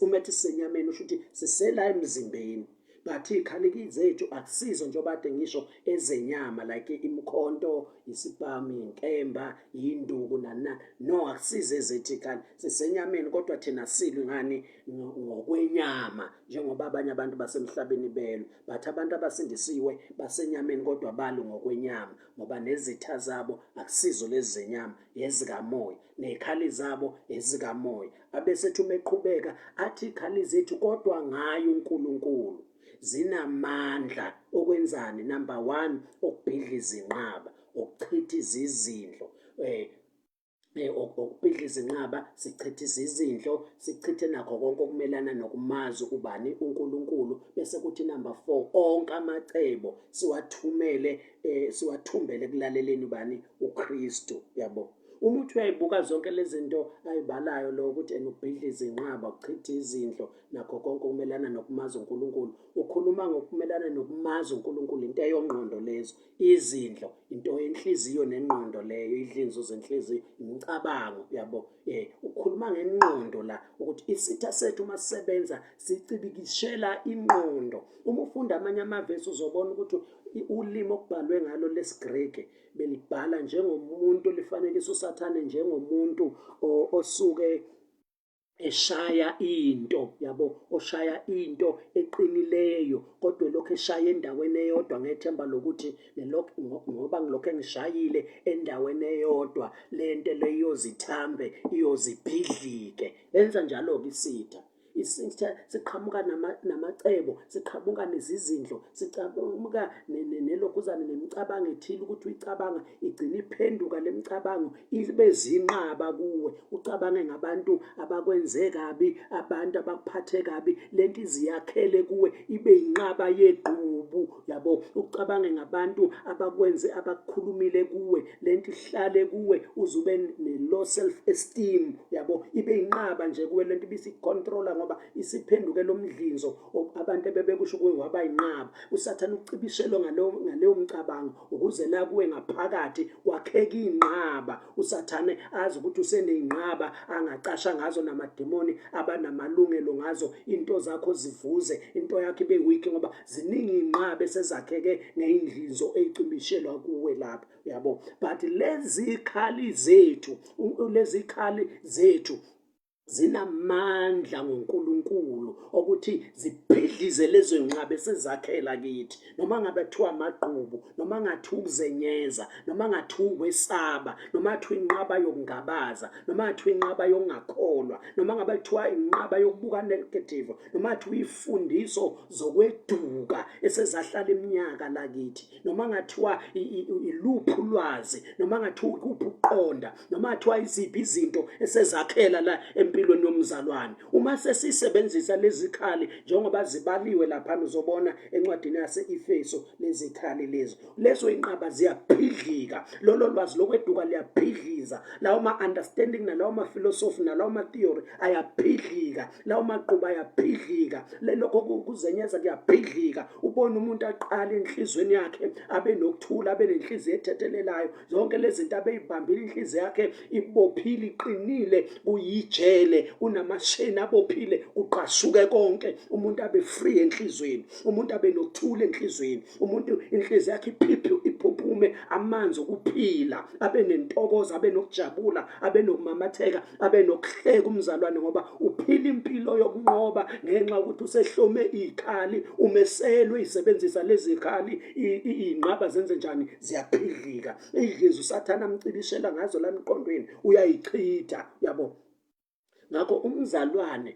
umethi sisenyameni usho ukuthi sisela emzimbeni, but izikhali zethu akusizo njengoba kade ngisho ezenyama, like imkhonto, isibhamu, inkemba, induku nanani. No, akusizo ezethu izikhali, sisenyameni, kodwa thina silwi ngani? Ngokwenyama, njengoba abanye abantu basemhlabeni belwe. But abantu abasindisiwe basenyameni kodwa balwi ngokwenyama, ngoba nezitha zabo akusizo lezi zenyama, ezikamoya, nezikhali zabo ezikamoya. Abesethi uma eqhubeka athi izikhali zethu kodwa ngaye uNkulunkulu zinamandla okwenzani? Number 1, ukubhidliza inqaba, ukuchitha izizindlo, ukubhidliza inqaba, sichithiza izindlo, sichithe nakho konke okumelana nokumazi ubani? uNkulunkulu. Bese kuthi number 4, onke amacebo siwathumbele ekulaleleni ubani? uKristu. Yabo, uma uthi uyayibuka zonke lezi zinto ayibalayo lo, ukuthi ukubhidliza inqaba, ukuchitha izindlo, nakho konke okumelana nokumazi uNkulunkulu, ukhuluma ngokumelana nokumazi uNkulunkulu, into eyongqondo lezo. Izindlo into yenhliziyo nengqondo leyo, idlinzo zenhliziyo, imicabango. Yabo, ukhuluma ngengqondo la, ukuthi isitha sethu uma sisebenza sicibikishela ingqondo. Uma ufunda amanye amavesi uzobona ukuthi ulimi okubhalwe ngalo lesiGreki belibhala njengomuntu, lifanekisa uSathane njengomuntu osuke eshaya into. Yabo, oshaya into eqinileyo, kodwa lokho eshaya endaweni eyodwa ngethemba lokuthi ngoba ngilokho engishayile endaweni eyodwa, lento le iyozithambe, iyozibhidlike. Lenza njalo-ke isitha. Isitha siqhamuka namacebo, siqhamuka nezizindlo, siqhamuka nelokhuzane nemicabango ethile, ukuthi uyicabanga igcina iphenduka le micabango ibe zinqaba kuwe. Ucabange ngabantu abakwenze kabi, abantu abakuphathe kabi, lento iziyakhele kuwe ibe inqaba yedubu. Yabo, ucabange ngabantu abakwenze, abakukhulumile kuwe, lento ihlale kuwe, uzube ne-low self esteem. Yabo, ibe inqaba nje kuwe lento, ibisicontrola ngoba isiphenduke lo mdlinzo abantu bebekusho kuwe waba inqaba. uSathane ucibishelwe ngaleyo mcabango ukuze la kuwe ngaphakathi kwakheka inqaba. uSathane azi ukuthi useneyinqaba angacasha ngazo namademoni abanamalungelo ngazo, into zakho zivuze, into yakho ibe weak, ngoba ziningi inqaba esezakheke ngeyindlinzo eyicibishelwa kuwe lapha. Yabo, but lezi zikhali zethu zinamandla ngoNkulunkulu ukuthi zibhidlize lezo zinqaba esezakhela kithi, noma ngabe kuthiwa amagqubu, noma ngathiwa ukuzenyeza, noma ngathiwa ukwesaba, noma ngathiwa inqaba yokungabaza, noma ngathiwa inqaba yokungakholwa, noma ngabe kuthiwa inqaba yokubuka negative, noma ngathiwa ifundiso zokweduka esezahlala iminyaka lakithi, noma ngathiwa iluphu ulwazi, noma ngathiwa ukuphi ukuqonda, noma ngathiwa iziphi izinto esezakhela la empilweni empilweni yomzalwane. Uma sesisebenzisa lezi khali njengoba zibaliwe lapha uzobona encwadini yase-Efeso lezi khali lezo inqaba ziyaphidlika. Lolo lwazi lokweduka liyaphidliza. Lawo ma-understanding nalawo ma-philosophy nalawo ma-theory ayaphidlika. Lawo maqhuba ayaphidlika. Lokho kuzenyeza kuyaphidlika. Ubone umuntu aqala enhlizweni yakhe abe nokuthula, abe nenhliziyo ethethelelayo. Zonke lezi zinto abeyibambile inhliziyo yakhe ibophile, iqinile, kuyijele, unamasheni abophile, kuqashuke konke. Umuntu abe free enhlizweni, umuntu abe nokuthula enhlizweni, umuntu inhliziyo yakhe iphuphume amanzi okuphila, abe nentokozo, abe nokujabula, abe nokumamatheka, abe nokuhleka umzalwane, ngoba uphila impilo yokunqoba ngenxa yokuthi usehlome ikhali. Umeselwe isebenzisa lezi khali, inqaba zenze njani? Ziyaphidlika. Idlizi usathana amcibishela ngazo la emqondweni uyayichitha, yabo. Ngakho umzalwane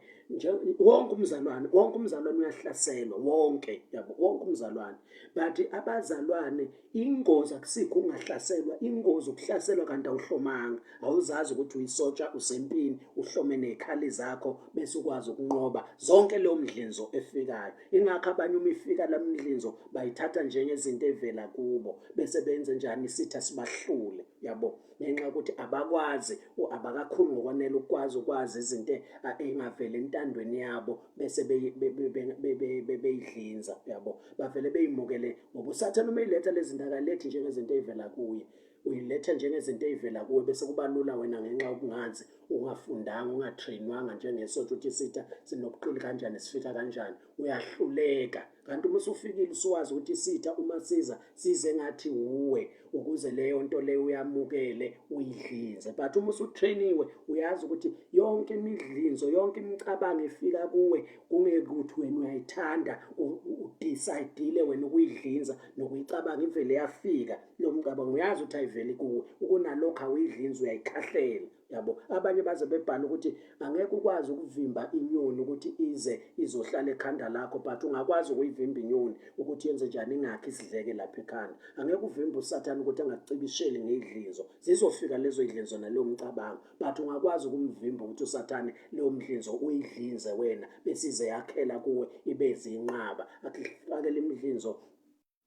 wonke umzalwane uyahlaselwa, wonke, yabo, wonke umzalwane. But abazalwane, ingozi akusikho ungahlaselwa, ingozi ukuhlaselwa kanti awuhlomanga, awuzazi ukuthi uyisotsha, usempini, uhlome nezikhali zakho bese ukwazi ukunqoba zonke leyo mdlinzo efikayo. Ingakho abanye uma ifika la mdlinzo bayithatha njengezinto evela kubo bese benze njani? Sitha sibahlule, yabo, ngenxa yokuthi abakwazi, abakakhulu ngokwanele ukwazi izinto engavela entandweni yabo bese beyidlinza, yabo, bavele beyimukele. Ngoba usathane uma iletha lezi zinto akalethi njengezinto ezivela kuye, uyiletha njengezinto ezivela kuwe bese kuba lula wena ngenxa yokungazi, ungafundanga, ungatrainwanga njengesotha ukuthi isitha sinobuqili kanjani, sifika kanjani, uyahluleka. Kanti uma usufikile usuwazi ukuthi isitha uma size ngathi uwe, ukuze leyo nto leyo uyamukele uyidlinze. But uma usutrainiwe uyazi ukuthi yonke imidlinzo, yonke imicabango efika kuwe kungekuthi wena uyayithanda, udecidile wena ukuyidlinza nokuyicabanga ivele yafika lo mcabango, uyazi ukuthi ayiveli kuwe, ukunalokho awuyidlinzi, uyayikhahlela, yabo. Abanye baze bebhala ukuthi angeke ukwazi ukuvimba inyoni ukuthi izohlala ekhanda lakho, but ungakwazi ukuyivimba inyoni ukuthi yenze njani, ingakho isidleke lapha ekhanda. Angeke uvimbe usathane ukuthi angacibisheli ngeyidlinzo, zizofika lezo idlinzo naleyo mcabango, but ungakwazi ukumvimba ukuthi usathane leyo mdlinzo uyidlinze wena bese ize yakhela kuwe ibe zinqaba. Akufakele imidlinzo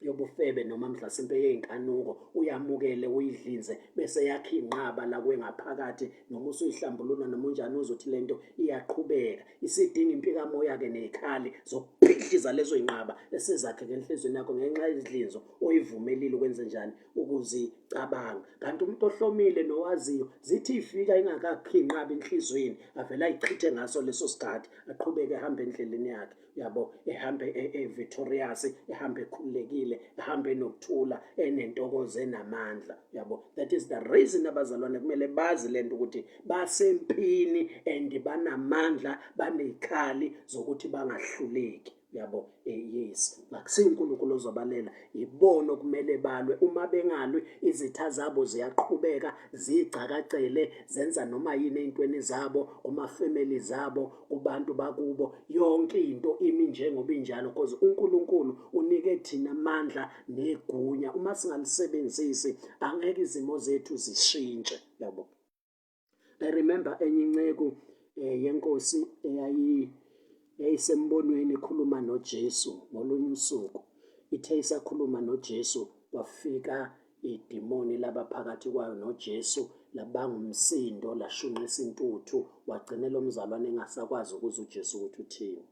yobufebe noma mhlasimpe yey'nkanuko, uyamukele uyidlinze bese yakha inqaba la kwengaphakathi. Noma usuyihlambulula noma unjani uzothi lento iyaqhubeka, isidinga impikamoya-ke nezikhali zokuphidliza lezo y'nqaba esizakheke enhlizweni yakho ngenxa yezidlinzo oyivumelile ukwenze njani, ukuzicabanga. Kanti umuntu ohlomile nowaziyo zithi ifika ingakakhi inqaba enhlizweni avele ayichithe ngaso leso sikhathi, aqhubeke ehambe endleleni yakhe, yabo, ehambe victorious, ehambe ekhululekile, ehambe enokuthula, enentokozo, enamandla, yabo. That is the reason abazalwane kumele bazi lento ukuthi basempini and banamandla, banezikhali zokuthi bangahluleki, yabo. Yes, akusiyo uNkulunkulu ozobalela, ibona okumele balwe. Uma bengalwi izitha zabo ziyaqhubeka zigcakacele, zenza noma yini ey'ntweni zabo, kuma-family zabo, kubantu bakubo, yonke into imi njengoba injalo because uNkulunkulu unike thina amandla negunya. Uma singalisebenzisi angeke izimo zethu zishintshe, yabo. I remember enye inceku yenkosi yayisembonweni ikhuluma noJesu ngolunye usuku. Ithe isakhuluma noJesu kwafika idimoni laba phakathi kwayo noJesu, labanga umsindo, lashunqisa intuthu, wagcinela umzalwane engasakwazi ukuze uJesu ukuthi uthini.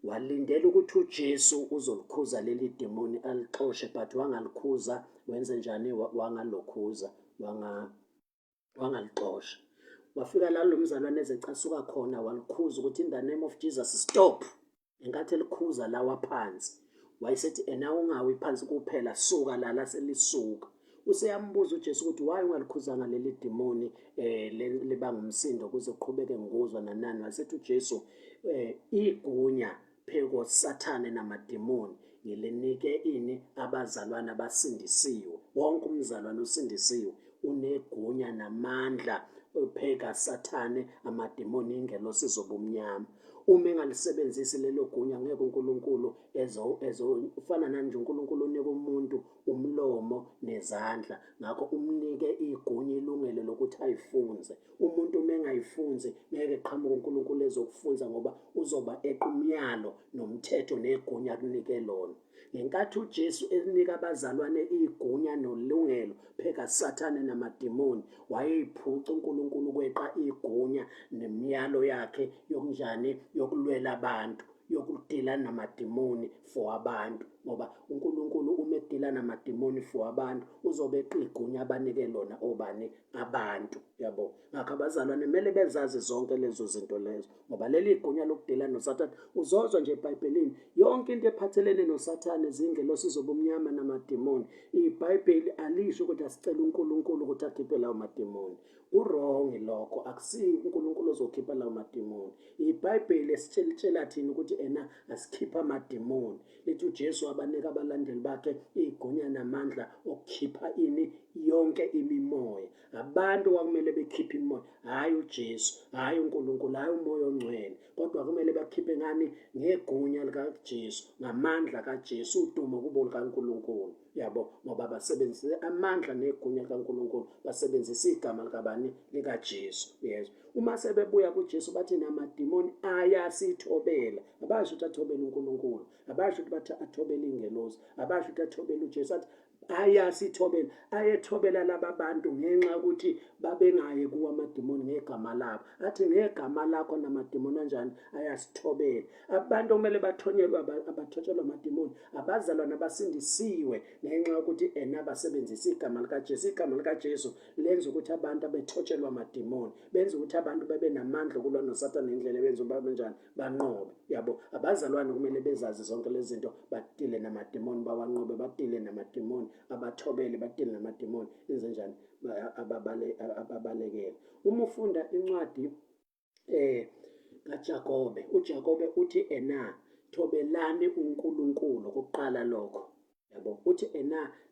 Walindela ukuthi uJesu uzolikhuza leli demoni alixoshe, but wangalikhuza. Wenze njani? Wangalokhuza, wangalixosha. Wafika la lo mzalwane ezecasuka khona, walikhuza ukuthi in the name of Jesus stop. Engathi elikhuza lawa phansi, wayesethi ena ungawi phansi kuphela, suka la selisuka. Useyambuza uJesu ukuthi why ungalikhuzanga leli demoni libanga umsindo ukuze uqhubeke ngokuzwa nanani. Wasethi uJesu igunya pheko Sathane namademoni ngilinike ini abazalwane abasindisiwe. Wonke umzalwane usindisiwe unegunya namandla upheka Sathane, amademoni, ingelosi zobumnyama. uma engalisebenzisi lelo gunya ngeke uNkulunkulu ufana nanje uNkulunkulu unika umuntu umlomo nezandla, ngakho umnike igunya ilungelo lokuthi ayifunze. Umuntu uma engayifunzi ngeke qhamuka uNkulunkulu ezokufunza, ngoba uzoba eqa umyalo nomthetho negunya akunike lona. Ngenkathi uJesu enika abazalwane igunya nolungelo pheka Sathane namadimoni, wayeyiphuca uNkulunkulu kweqa igunya nemiyalo yakhe yokunjani yokulwela abantu, yokudila namadimoni for abantu, ngoba uNkulunkulu uma edila namadimoni for abantu uzobeqa igunya abanike lona obani? Abantu, yabo. Ngakho abazalwane kumele bezazi zonke lezo zinto lezo, ngoba leli gunya lokudila noSathane uzozwa nje eBhayibhelini yonke into ephathelene noSathane, zingelosi zobumnyama namadimoni. iBhayibheli alisho ukuthi asicele uNkulunkulu ukuthi akhiphe lawo madimoni. Urongi lokho, akusiyo uNkulunkulu ozokhipha lawo madimoni. iBhayibheli esitshela thina ukuthi asikhipha amadimoni. Lithi uJesu abanika abalandeli bakhe igunya namandla okukhipha yonke imimoya. Abantu kwakumele bekhiphe imimoya, hayi uJesu, hayi uNkulunkulu, hayi umoya ongcwele, kodwa kumele bakhiphe ngani? Ngegunya likaJesu, ngamandla kaJesu, udumo kubo likaNkulunkulu, yabo. Ngoba basebenzise amandla negunya likaNkulunkulu, basebenzisa igama likabani? LikaJesu. Yes. Uma sebebuya kuJesu bathi namadimoni ayasithobela. Abasho ukuthi athobela uNkulunkulu, abasho ukuthi bathi athobela ingelosi, abasho ukuthi athobela uJesu. Athi ayasithobela, ayethobela laba bantu ngenxa yokuthi babengayi kuwo amadimoni ngegama labo. Athi ngegama lakho namadimoni anjani? Ayasithobela. Abantu kumele bathonyelwe, abathotshelwa amadimoni abazalwane abasindisiwe ngenxa yokuthi basebenzisa igama likaJesu. Igama likaJesu lenza ukuthi abantu abethotshelwa amadimoni, benza ukuthi abantu babe namandla ukulwa noSathane ngendlela benza babe njani? Banqobe, yabo. Abazalwane kumele bezazi zonke lezi zinto, badile namadimoni bawanqobe, badile namadimoni, abathobele, badile namadimoni, enze njani? Ababalekele. Uma ufunda incwadi kaJakobe, uJakobe uthi thobelani uNkulunkulu, kokuqala lokho, yabo. Uthi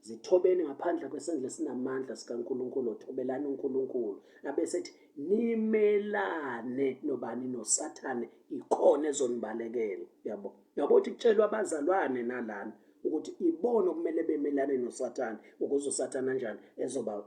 zithobeni ngaphandle kwesandla esinamandla sikaNkulunkulu, thobelani uNkulunkulu. Abesethi nimelane nobani? NoSathane, ikhona ezonibalekela, yabo. Yabo uthi kutshelwa abazalwane nalana ukuthi ibona okumele bemelane noSathane, ukuze uSathane anjani?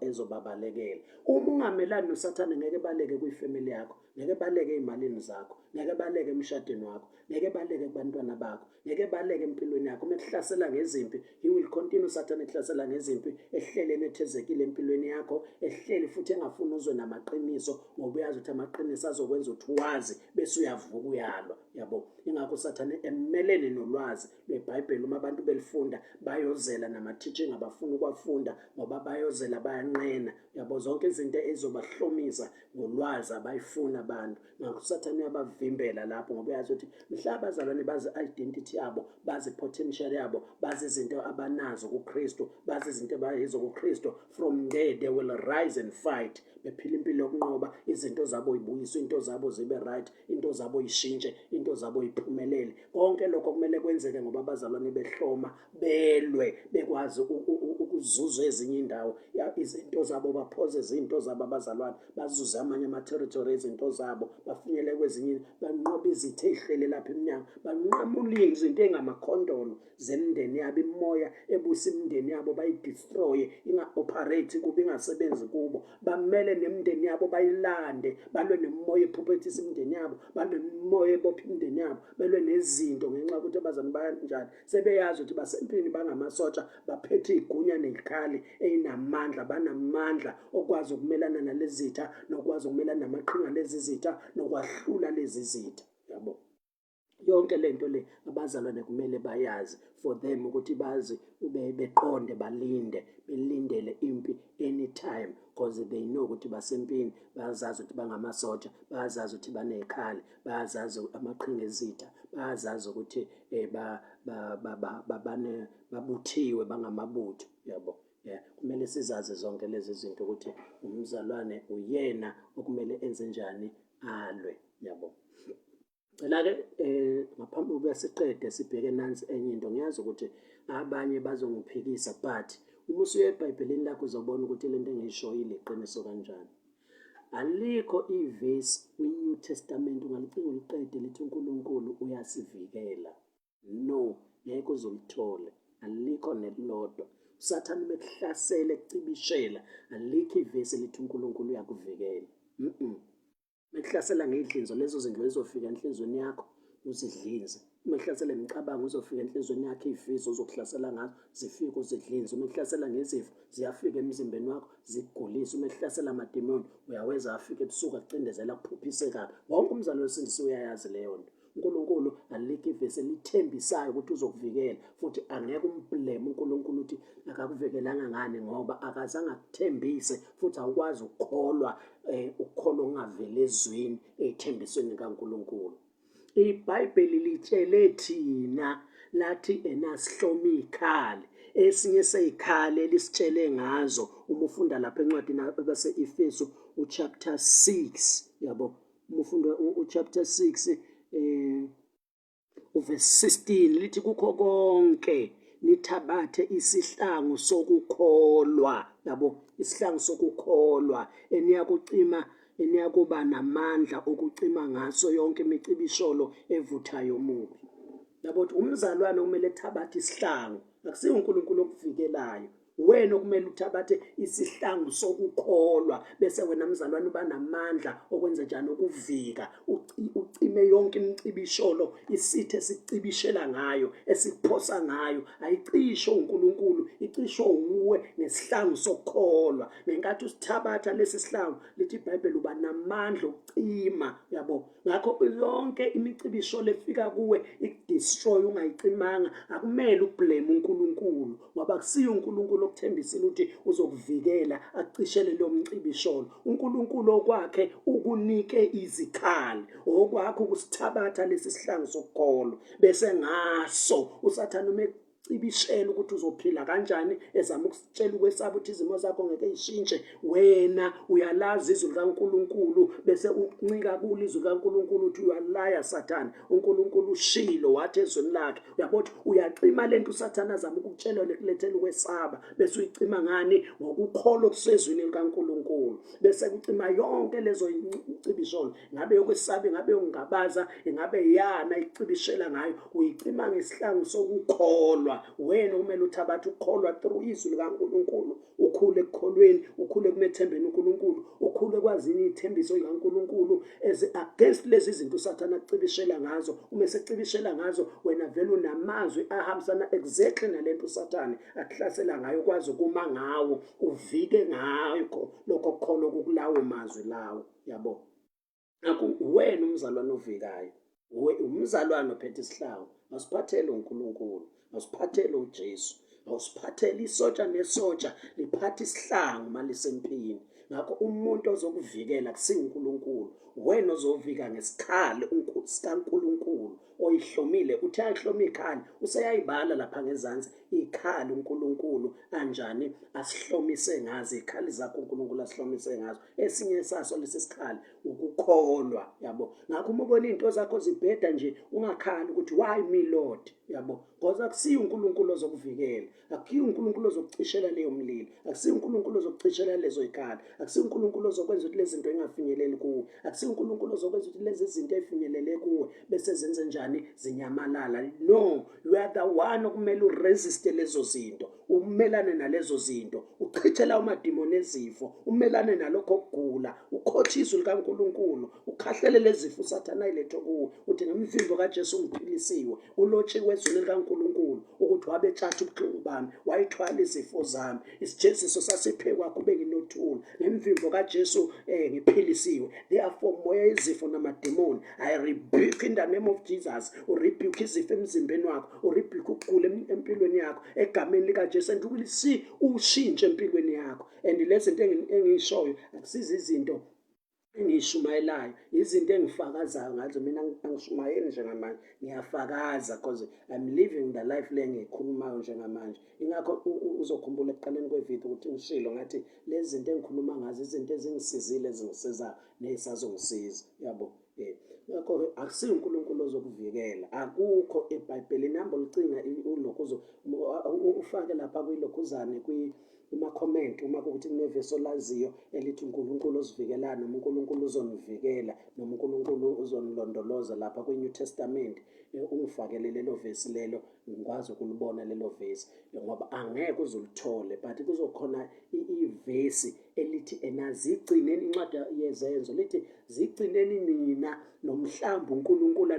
Ezobabalekela. Uma ungamelani noSathane ngeke baleke kwifamily yakho, ngeke baleke ey'malini zakho, ngeke baleke emshadweni wakho, ngeke baleke kubantwana bakho, ngeke baleke empilweni yakho. Uma ekuhlasela ngezimpi, he will continue Sathane ekuhlasela ngezimpi, ehlele enethezekile empilweni yakho, ehleli futhi engafuni uzwe namaqiniso, ngoba uyazi ukuthi amaqiniso azokwenza ukuthi wazi bese uyavuka uyalwa, yabo. Ingakho Sathane emelene nolwazi lweBhayibheli. Uma abantu belifunda bayozela nama-teaching abafuna ukwafunda, ngoba bayozela bayanqena, yabo. Zonke izinto ezobahlomisa ngolwazi abayifuna abantu. Ngakho Sathane uyabavimbela lapho, ngoba uyazi ukuthi mhla abazalwane bazi identity yabo, bazi potential yabo, bazi izinto abanazo kuKristu, bazi izinto abayizo kuKristu, from there they will rise and fight. Bephila impilo yokunqoba, izinto zabo yibuyiswe, into zabo zibe right, into zabo yishintshe, into zabo yiphumelele. Konke lokho kumele kwenzeke ngoba abazalwane behloma, belwe, bekwazi ukuzuza ezinye indawo, izinto zabo baphoze izinto zabo abazalwane, bazuze amanye ama-territory izinto zabo, bafinyele kwezinye, banqobe izithe ey'hlele lapha eminyango, banqamule izinto ey'ngamakhondolo zemindeni yabo, imimoya ebusa imindeni yabo bayidestroye, inga-operate kubo, ingasebenzi kubo. Bamele nemindeni yabo bayilande, balwe nemimoya ephuphethisa imindeni yabo, balwe nemimoya ebopha imindeni yabo, belwe nezinto ngenxa yokuthi abazalwane bayanjani? Sebeyazi ukuthi basempini bangamasotsha, baphethe igunya nezikhali ey'namandla, banamandla okwazi ukumelana nalezi zitha, nokwazi ukumelana namaqhinga lezi zitha, nokwahlula lezi zitha, yabo. Yonke lento le abazalwane kumele bayazi, for them ukuthi bazi, beqonde, belindele impi anytime, because they know ukuthi basempini, bayazazi ukuthi bangamasotsha, bayazazi ukuthi banezikhali, bayazazi amaqhinga ezitha, bayazazi ukuthi babuthiwe, bangamabutho, yabo. Kumele sizazi zonke lezi zinto ukuthi umzalwane uyena okumele enze njani, alwe, yabo. Cela-ke ngaphambi kokuba siqede sibheke nansi enye into. Ngiyazi ukuthi abanye bazongiphikisa, but uma usuye eBhayibhelini lakho uzobona ukuthi lento engiyishoyile iqiniso kanjani. Alikho ivesi kwi-New Testament ungalicinga uliqede lithi uNkulunkulu uyasivikela. No, ngeke uzulithole. Alikho nelilodwa. uSathane bekuhlasela ekucibishela, alikho ivesi lithi uNkulunkulu uyakuvikela. Mekuhlasela ngey'dlinzo lezo zinto ezofika enhlizweni yakho uzidlinze. Uma kuhlasela imicabango uzofika enhlizweni yakho, iy'fiso uzokuhlasela ngazo zifike uzidlinze. Uma kuhlasela ngezifo ziyafika emzimbeni wakho zikugulise. Uma kuhlasela amadimoni uyaweza afike ebusuku akucindezela akuphuphise kabi. Wonke umzali wesindisi uyayazi leyo nto. uNkulunkulu alikho ivesi elithembisayo ukuthi uzokuvikela, futhi angeke umbleme uNkulunkulu ukuthi akakuvikelanga ngani, ngoba akazange akuthembise, futhi awukwazi ukukholwa ukukholwa okungaveli ezweni ey'thembisweni kaNkulunkulu. iBhayibheli litshele thina lathi enasihlome ikhali, esinye sey'khali elisitshele ngazo uma ufunda lapha encwadini base-Efesu uchapter 6, yabo. Uma ufunda uchapter 6 uverse 16 lithi kukho konke nithabathe isihlangu sokukholwa, yabo, isihlangu sokukholwa eniyakuba namandla okucima ngaso yonke imicibisholo evuthayo mubi. Yabo, umzalwane kumele ethabathe isihlangu, akusiyo uNkulunkulu okuvikelayo. Wena okumele uthabathe isihlangu sokukholwa, bese wena mzalwane uba namandla okwenza njani, ukuvika, ucime yonke imicibisholo isithe esicibishela ngayo, esikuphosa ngayo. Ayicisho uNkulunkulu, icisho uwe nesihlangu sokukholwa. Ngenkathi usithabatha lesi sihlangu, lithi iBhayibheli uba namandla okucima, yabo. Ngakho yonke imicibisholo efika kuwe ikudestroy ungayicimanga, akumele ublame uNkulunkulu, ngoba akusiyo uNkulunkulu okuthembisile ukuthi uzokuvikela akucishele leyo mcibisholo. uNkulunkulu okwakhe ukunike izikhali, okwakhe ukusithabatha lesi sihlangu sokukholwa, bese ngaso uSathane cibishela ukuthi uzophila kanjani, ezama ukusitshela ukwesaba ukuthi izimo zakho ngeke yishintshe. Wena uyalazi izwi likaNkulunkulu, bese uncika kulo izwi likaNkulunkulu ukuthi uyalaya Sathane, uNkulunkulu ushilo wathi ezweni lakhe. Uyabona, uyacima lento uSathane azama ukukutshela nekulethela ukwesaba, bese uyicima ngani? Ngokukholwa okusezwini likaNkulunkulu. Bese kucima yonke lezo incibisholo, ngabe yokwesaba, ngabe yokungabaza, ngabe yana icibishela ngayo, uyicima ngesihlangu sokukholwa. Wena kumele uthabathe ukukholwa through izwi likaNkulunkulu, ukhule ekukholweni, ukhule kumethembeni uNkulunkulu, ukhule kwazini ithembiso likaNkulunkulu against lezi zinto uSathane acibishela ngazo. Uma esecibishela ngazo, wena vele unamazwi ahambisana exactly nalento uSathane akuhlasela ngayo, kwazi ukuma ngawo, uvike ngayo lokho kukholwa kukulawo mazwi lawo, yabo. Ngakho wena umzalwane ovikayo, umzalwane ophethe isihlangu, asiphathele uNkulunkulu, asiphathele uJesu, awusiphathele isotsha nesotsha liphatha isihlangu malisempini. Ngakho umuntu ozokuvikela akusiyo uNkulunkulu, wena ozovika ngesikhali sikaNkulunkulu oyihlomile. Uthi ayihlome ikhali, useyayibala lapha ngezansi ikhali uNkulunkulu anjani asihlomise ngazo, ikhali zakho uNkulunkulu asihlomise ngazo. Esinye saso lesi sikhali ukukholwa, yabo. Ngakho uma ubona izinto zakho zibheda nje, ungakhali ukuthi why me Lord, yabo, ngoba akusiyo uNkulunkulu ozokuvikela, akusiyo uNkulunkulu ozokucishela leyo mlilo, akusiyo uNkulunkulu ozokucishela lezo ikhali, akusiyo uNkulunkulu ozokwenza ukuthi lezi zinto ingafinyeleli kuwe, akusiyo uNkulunkulu ozokwenza ukuthi lezi zinto efinyelele kuwe bese zenze njani, zinyamalala. No, you are the one okumele uresiste lezo zinto, umelane nalezo zinto, uchithela amadimoni ezifo, umelane nalokho kugula, ukhothe izwi likaNkulunkulu, ukhahlele lezi zifo uSathane ayilethe kuwe, uthi ngemvimbo kaJesu ngiphilisiwe. Ulotshiwe ezwini likaNkulunkulu ukuthi wabetshatha ubuhlungu bami, wayithwala izifo zami, isijeziso sasiphekwa kube nginothula. Ngemvimbo kaJesu ngiphilisiwe. Therefore moya izifo namademoni, I rebuke in the name of Jesus. Urebuke izifo emzimbeni wakho, urebuke ukugula empilweni yakho egameni likaJesu, and ukulisi ushintshe empilweni yakho. And lezi zinto engiyishoyo akusizi izinto engiyishumayelayo, izinto engifakazayo ngazo. Mina angishumayeli njengamanje, ngiyafakaza because I'm living the life le engiyikhulumayo njengamanje. Ingakho uzokhumbula ekuqaleni kwevideo ukuthi ngishilo ngathi lezi zinto engikhuluma ngazo izinto ezingisizile, ezingisiza nesazongisiza, yabo. Ngakho akusiyo uNkulunkulu ozokuvikela, akukho eBhayibhelini. Hamba ulicinga ulokhu ufake lapha kwilokhuzane comment uma kuwukuthi kunevesi olaziyo elithi uNkulunkulu osivikelayo, noma uNkulunkulu uzonivikela, noma uNkulunkulu uzonilondoloza lapha kwi-New Testament, ungifakele lelo vesi lelo, ngikwazi ukulibona lelo vesi, ngoba angeke uzulithole. But kuzokhona ivesi elithi zigcineni, incwadi yezenzo lithi zigcineni nina nomhlamba uNkulunkulu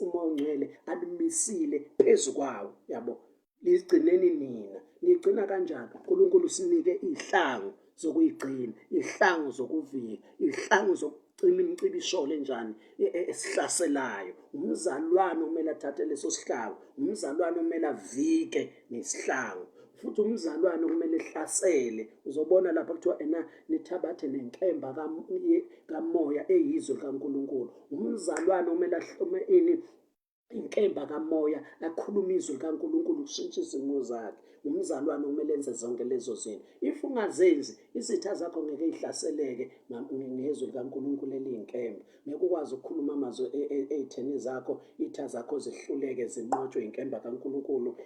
uMoya oNgcwele alimisile phezu kwawo, yabo. Ligcineni nina. Nigcina kanjani? uNkulunkulu usinike izihlangu zokuyigcina, izihlangu zokuvika, izihlangu zokucima imicibisholo enjani esihlaselayo. Umzalwane kumele athathe leso sihlangu, umzalwane kumele avike nesihlangu, futhi umzalwane kumele ehlasele. Uzobona lapha kuthiwa nithabathe nenkemba kamoya eyizwe likaNkulunkulu. Umzalwane kumele ahlome inkemba kamoya, akhuluma izwi likaNkulunkulu ukushintsha izimo zakhe. Umzalwane kumele enze zonke lezo zinto. If ungazenzi, izitha zakho ngeke ihlaseleke ngezwi likaNkulunkulu eliyinkemba. Ngeke ukwazi ukukhuluma amazwi ey'theni zakho, itha zakho zihluleke, zinqotshwe inkemba kaNkulunkulu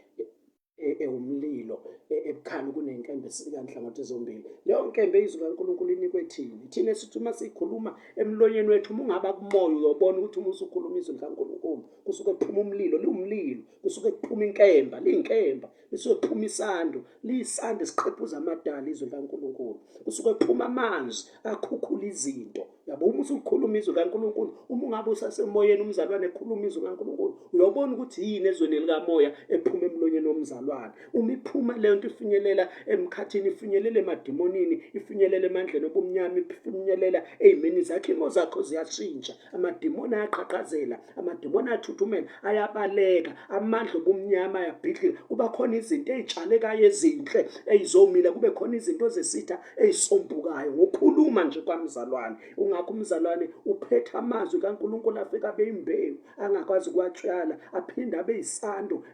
umlilo ebukhali kunenkembe sikanhlangothi zombili. Leyo nkembe izwi likaNkulunkulu inikwe thina esithi uma sikhuluma emlonyeni wethu, uma ungaba kumoya uyobona ukuthi uma usukhuluma izwi likaNkulunkulu kusuke kuphuma umlilo, liwumlilo, kusuke kuphuma inkemba, liyinkemba, kusuke kuphuma isando, liyisando esiqephuza amadala izwi likaNkulunkulu, kusuke kuphuma amanzi akhukhula izinto. Yabo, uma usukhuluma izwi likaNkulunkulu, uma ungabe usasemoyeni umzalwane ekhuluma izwi likaNkulunkulu, uyobona ukuthi yini ezweni likamoya ephuma emlonyeni womzalwane. Uma iphuma leyo nto ifinyelela emkhathini, ifinyelela emadimonini, ifinyelela emandleni obumnyama, ifinyelela ey'meni zakhe, imo zakho ziyashintsha, amadimoni ayaqhaqhazela, amadimoni ayathuthumela, ayabaleka, amandla obumnyama ayabhidlika. Kuba khona izinto ey'tshalekayo ezinhle ey'zomila, kube khona izinto zesitha ey'sombukayo ngokukhuluma nje kwamzalwane. Ungakho umzalwane uphethe amazwi kaNkulunkulu afika abe imbewu, angakwazi ukuwatshala, aphinde abe yisando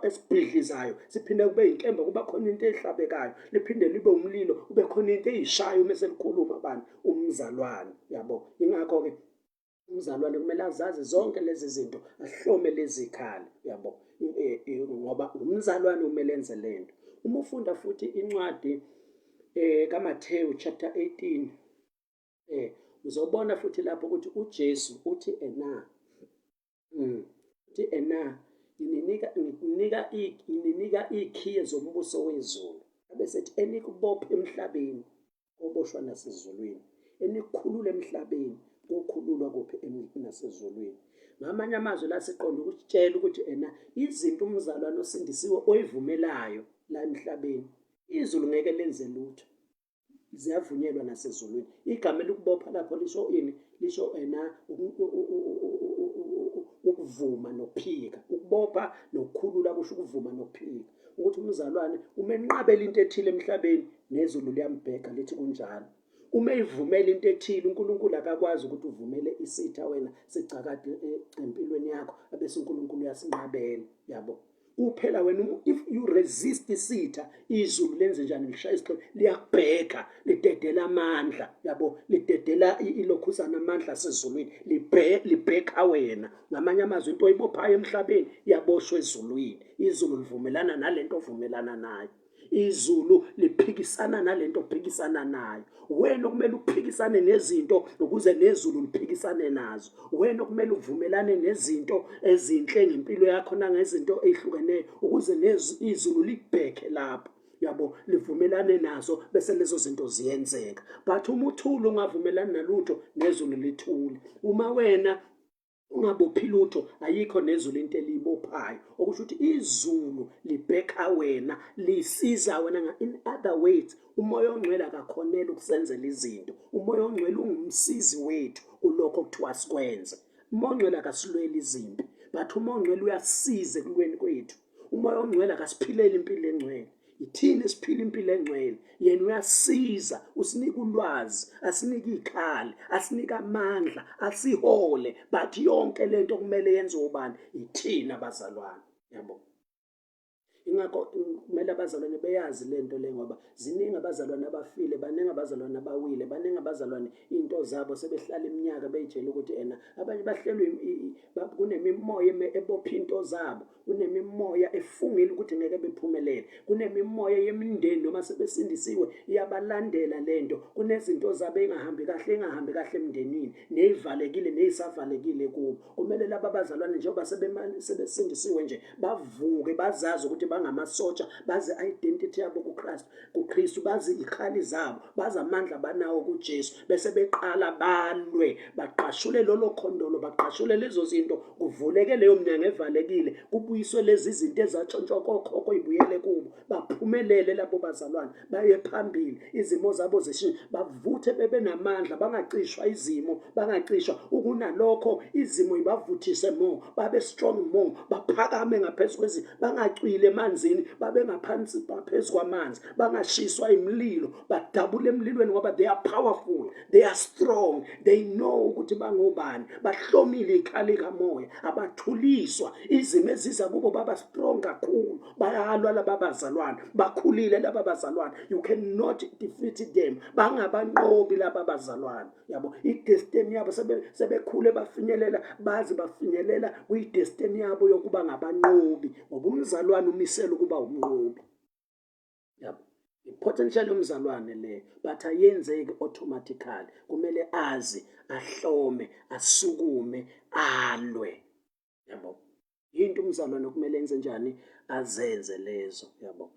esibhidlizayo, siphinde kube inkemba, kuba khona into ehlabekayo, liphinde libe umlilo, kube khona into eyishayo uma selikhuluma abantu, umzalwane. Yabo, ingakho-ke umzalwane kumele azazi zonke lezi zinto, ahlome lezi khali, yabo, ngoba umzalwane kumele enze lento. Uma ufunda futhi incwadi kaMathewu chapter 18, uzobona futhi lapho ukuthi uJesu uthi ngininika iy'khiye zombuso wezulu, abesethi enikubophe emhlabeni oboshwa nasezulwini, enikukhulula emhlabeni kokhululwa kuphi nasezulwini. Ngamanye amazwi la siqonda ukutshela ukuthi izinto umzalwane osindisiwe oyivumelayo la emhlabeni, izulu ngeke lenze lutho, ziyavunyelwa nasezulwini. Igama elikubopha lapho lisho ini? Lisho ukuvuma nokuphika. Ukubopha nokukhulula kusho ukuvuma nokuphika. Ukuthi umzalwane uma enqabela into ethile emhlabeni, nezulu liyambheka lithi kunjalo. Uma evumela into ethile, uNkulunkulu akakwazi ukuthi uvumele isitha wena sigcakade empilweni yakho, abese uNkulunkulu uyasinqabela. Yabo, kuphela wena, if you resist isitha, izulu lenze njani? Lishaya isiqephu, liyabheka, lidedela amandla. Yabo, lidedela ilokhuzana amandla asezulwini, libheka wena. Ngamanye amazwi, into oyibophayo emhlabeni iyaboshwa ezulwini. Izulu livumelana nalento ovumelana nayo, izulu liphikisana nalento ophikisana nayo. Wena okumele uphikisane nezinto ukuze nezulu liphikisane nazo. Wena okumele uvumelane nezinto ezinhle ngempilo yakho nangezinto ey'hlukeneyo ukuze izulu libheke lapho. Yabo, livumelane nazo bese lezo zinto ziyenzeka. But uma uthule ungavumelani nalutho, nezulu lithule. Uma wena ungabophi lutho, ayikho nezulu into eliyibophayo, okusho ukuthi izulu libheka wena, lisiza wena. In other words, uMoya oNgcwele akakhonela ukusenzela izinto. UMoya oNgcwele ungumsizi wethu kulokho okuthiwa sikwenze. uMoya oNgcwele akasilweli izimpi, but uMoya oNgcwele uyasiza ekulweni kwethu. uMoya oNgcwele akasiphilela impilo engcwele, ithini esiphila impilo engcwele. Yena uyasiza, usinika ulwazi, asinika ikhali, asinika amandla, asihole. But yonke lento kumele yenziwe ubani? Ithina bazalwane. Yabo, Ingakho kumele abazalwane beyazi lento le, ngoba ziningi abazalwane abafile, baningi abazalwane abawile, baningi abazalwane into zabo sebehlala iminyaka beyitshela ukuthi abanye bahlelwe kunemimoya ebopha into zabo, kunemimoya efungile ukuthi ngeke bephumelele, kunemimoya yemindeni noma sebesindisiwe iyabalandela lento, kunezinto zabo engahambi kahle emndenini, neyivalekile neyisavalekile kubo. Kumele laba abazalwane njengoba sebesindisiwe nje bavuke, bazazi ukuthi bangamasotsha, bazi identity yabo kuKristu, bazi ikhali zabo, bazi amandla banawo kuJesu, bese beqala balwe, baqashule lolo khondolo, baqashule lezo zinto, kuvuleke leyo mnyango evalekile, kubuyiswe lezi zinto ezatshontshwa kokhokho ibuyele kubo, baphumelele labo bazalwane, baye phambili, izimo zabo zishintshe, bavuthe bebe namandla, bangacishwa izimo, bangacishwa ukunalokho, izimo ibavuthise more, babe strong more, baphakame ngaphezu kwezimo, bangacwile emanzini, babe ngaphansi ngaphezu kwamanzi, bangashiswa imililo, badabule emlilweni ngoba they are powerful, they are strong, they know ukuthi bangobani, bahlomile ikhali likamoya, abathuliswa, izimo eziza kubo baba strong kakhulu, bayalwa laba bazalwane, bakhulile laba bazalwane, you cannot defeat them, bangabanqobi laba bazalwane, yabo, idestiny yabo sebekhule bafinyelela, bazi bafinyelela kuyidestiny yabo yokuba ngabanqobi, ngoba umzalwane umisela ukuba umnqobi, yabo. I-potential yomzalwane le, but ayenzeki automatically, kumele azi, ahlome, asukume, alwe, yabo. Yinto umzalwane kumele enze njani, azenze lezo, yabo.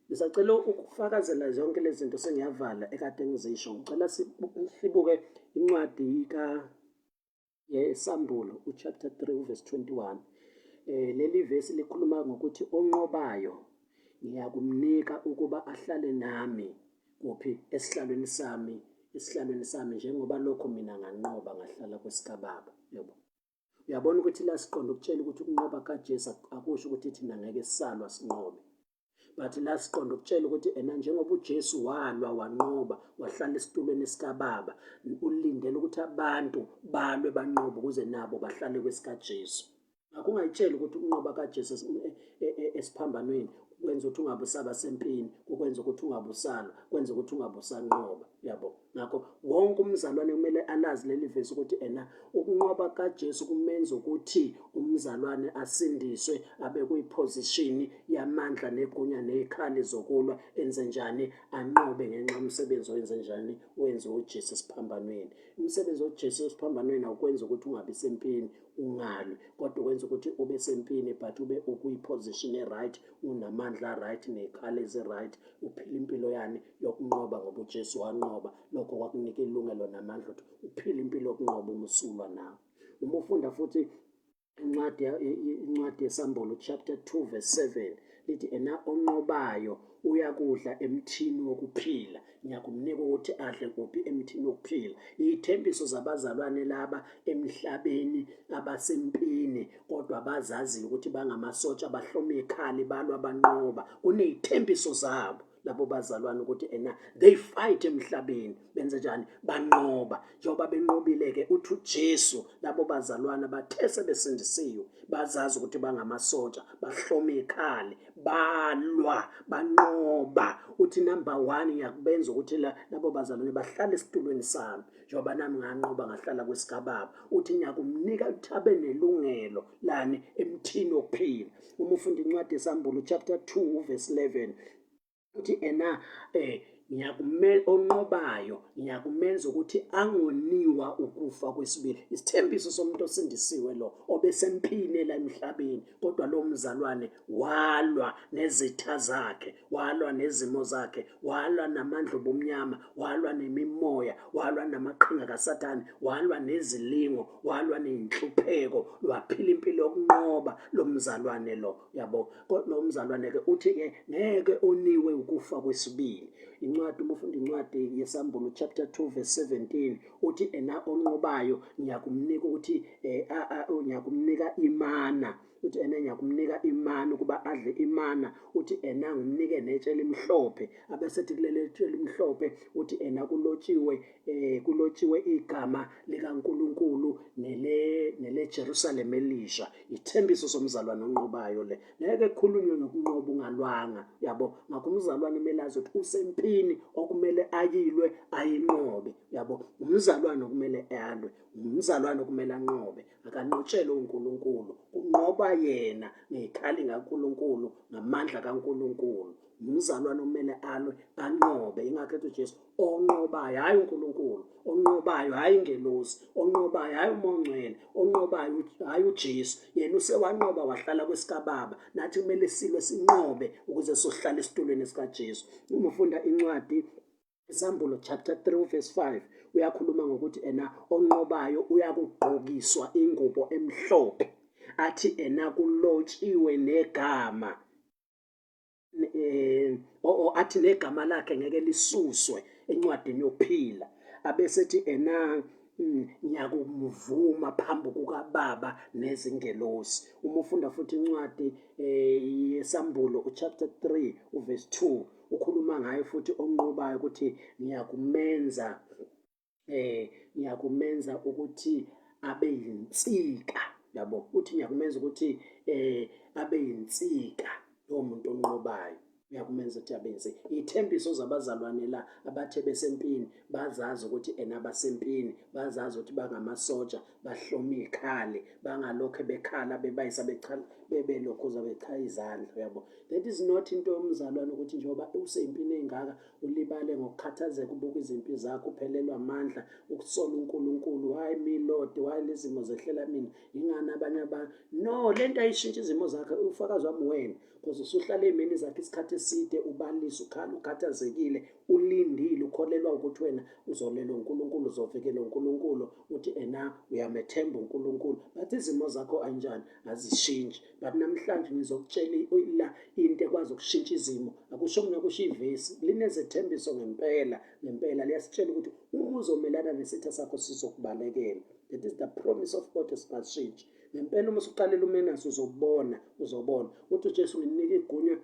Ngisacela ukufakazela zonke lezi zinto sengiyavala ekade ngizisho. Ngicela sibuke incwadi yesambulo chapter 3 verse 21. Leli verse likhuluma ngokuthi onqobayo ngiyakumnika ukuba ahlale nami kuphi, esihlalweni sami njengoba lokho mina nganqoba ngahlala kwesikababa, yabo. Uyabona ukuthi la siqonda ukutshela ukuthi ukunqoba kaJesu akusho ukuthi thina ngeke sisalwa sinqobe, but la siqonda ukutshela ukuthi njengoba uJesu walwa wanqoba wahlala esitulweni sikababa, ulindele ukuthi abantu balwe banqobe ukuze nabo bahlale kwesikaJesu. Akungayitshela ukuthi ukunqoba kaJesu esiphambanweni kwenza ukuthi ungabe usaba sempini, kukwenza ukuthi ungabe usalwa, kwenza ukuthi ungabe usanqoba, yabo. Ngakho wonke umzalwane kumele alazi leli verse ukuthi ukunqoba kaJesu kumenza ukuthi umzalwane asindiswe, abe kuyiposition yamandla negunya nezikhali zokulwa, enze njani, anqobe ngenxa umsebenzi owenze njani, wenze uJesu esiphambanweni. Umsebenzi oJesu esiphambanweni awukwenza ukuthi ungabe sempini ungalwe, kodwa ukwenza ukuthi ube sempini but ube ukuyiposition e-right, unamandla right, nezikhali ezi-right, uphile impilo yani yokunqoba ngoba uJesu wanqoba. Lokho kwakunika ilungelo namandla ukuthi uphile impilo yokunqoba umusulwa nawe. Uma ufunda futhi incwadi yesambulo chapter 2 verse 7 lithi onqobayo uyakudla emthini wokuphila, ngiyakumnika ukuthi adle kuphi, emthini wokuphila. Iy'thembiso zabazalwane laba emhlabeni abasempini kodwa bazaziyo ukuthi bangamasotsha, bahlome ikhali, balwa banqoba, kuney'thembiso zabo labo bazalwane ukuthi they fight emhlabeni, benze njani, banqoba. Njengoba benqobile-ke uthi uJesu, labo bazalwane bathe sebesindisiwe, bazazi ukuthi bangamasotsha, bahlome ikhali, balwa, banqoba. Uthi number 1 ngiyakubenza ukuthi labo bazalwane bahlale esitulweni sami njengoba nami nganqoba ngahlala kwesikababa. Uthi ngiyakumnika ukuthi abe nelungelo lani emthini wokuphila. Uma ufunda incwadi yesambulo chapter 2 verse 11 uthi onqobayo ngiyakumenza ukuthi angoniwa ukufa kwesibili. Isithembiso somuntu osindisiwe lo, obesempini la emhlabeni, kodwa lo mzalwane walwa nezitha zakhe, walwa nezimo zakhe, walwa namandla obumnyama, walwa nemimoya, walwa namaqhinga kaSathane, walwa nezilingo, walwa nenhlupheko, waphila impilo yokunqoba lo mzalwane lo, yabo. Lo mzalwane-ke uthi-ke ngeke oniwe ukufa kwesibili. Incwadi, uma ufunda incwadi yesambulo chapter 2 verse 17 uthi onqobayo ngiyakumnika ukuthi ngiyakumnika imana, uthi ngiyakumnika imana ukuba adle imana, uthi ngimnike netsheli elimhlophe. Abesethi kuleli tsheli elimhlophe uthi kulotshiwe igama likaNkulunkulu nele leJerusalem elisha, ithembiso somzalwane onqobayo le. Ngeke kukhulunywe nokunqoba ungalwanga, yabo. Ngakho umzalwane kumele azi ukuthi usempini okumele ayilwe ayinqobe, yabo. Umzalwane kumele ayalwe, umzalwane kumele anqobe, akanqotshelwe uNkulunkulu. Unqoba yena ngezikhali kaNkulunkulu, ngamandla kaNkulunkulu. Umzalwane kumele alwe anqobe. Ingakho ethi uJesu onqobayo, hayi uNkulunkulu, onqobayo hayi ingelosi, onqobayo hayi uMongcwele, onqobayo hayi uJesu. Yena usewanqoba wahlala kwesikababa, nathi kumele silwe sinqobe ukuze sohlala esitulweni sikaJesu. Uma ufunda incwadi Isambulo chapter 3 verse 5 uyakhuluma ngokuthi onqobayo uyakugqokiswa ingubo emhlophe, athi kulotshiwe negama athi negama lakhe ngeke lisuswe encwadini yokuphila. Abesethi ngiyakumvuma phambi kukaBaba nezingelosi. Uma ufunda futhi incwadi yesambulo uchapter 3 verse 2 ukhuluma ngayo futhi onqobayo ukuthi ngiyakumenza ukuthi abe yinsika, yabo. Uthi ngiyakumenza ukuthi abe yinsika. Lo muntu onqobayo uyakumenza ukuthi abe yinsika. Ithembiso zabazalwane la abathe besempini bazazi ukuthi abasempini, bazazi ukuthi bangamasoja, bahloma izikhali, bangalokho bekhala bebayisa bebelokhuza becha izandla, yabo. That is not into yomzalwane ukuthi njengoba usempini engaka ulibale ngokukhathazeka, ubuka izimpi zakho, uphelelwa amandla, ukusola uNkulunkulu. Hayi milord, hayi lezimo zehlela mina, ingani abanye abantu. No, lento ayishintsha izimo zakhe. Ufakazi wami wena, because usuhlala ezimeni zakhe isikhathi eside, ubalisa, ukhala, ukhathazekile, ulindile, ukholelwa ukuthi wena uzolelwa uNkulunkulu, uzovikelwa uNkulunkulu, uthi uyamethemba uNkulunkulu. Bathi izimo zakho anjani, azishintshi. But namhlanje ngizokutshela into ekwazi ukushintsha izimo. Akusho mina, kusho ivesi, linezethembiso ngempela liyasitshela ukuthi uma uzomelana nesitha sakho sizokubalekela. That is the promise of God esingashintshi. Ngempela uma usuqalela umenaso uzobona. Uthi uJesu nginika igunya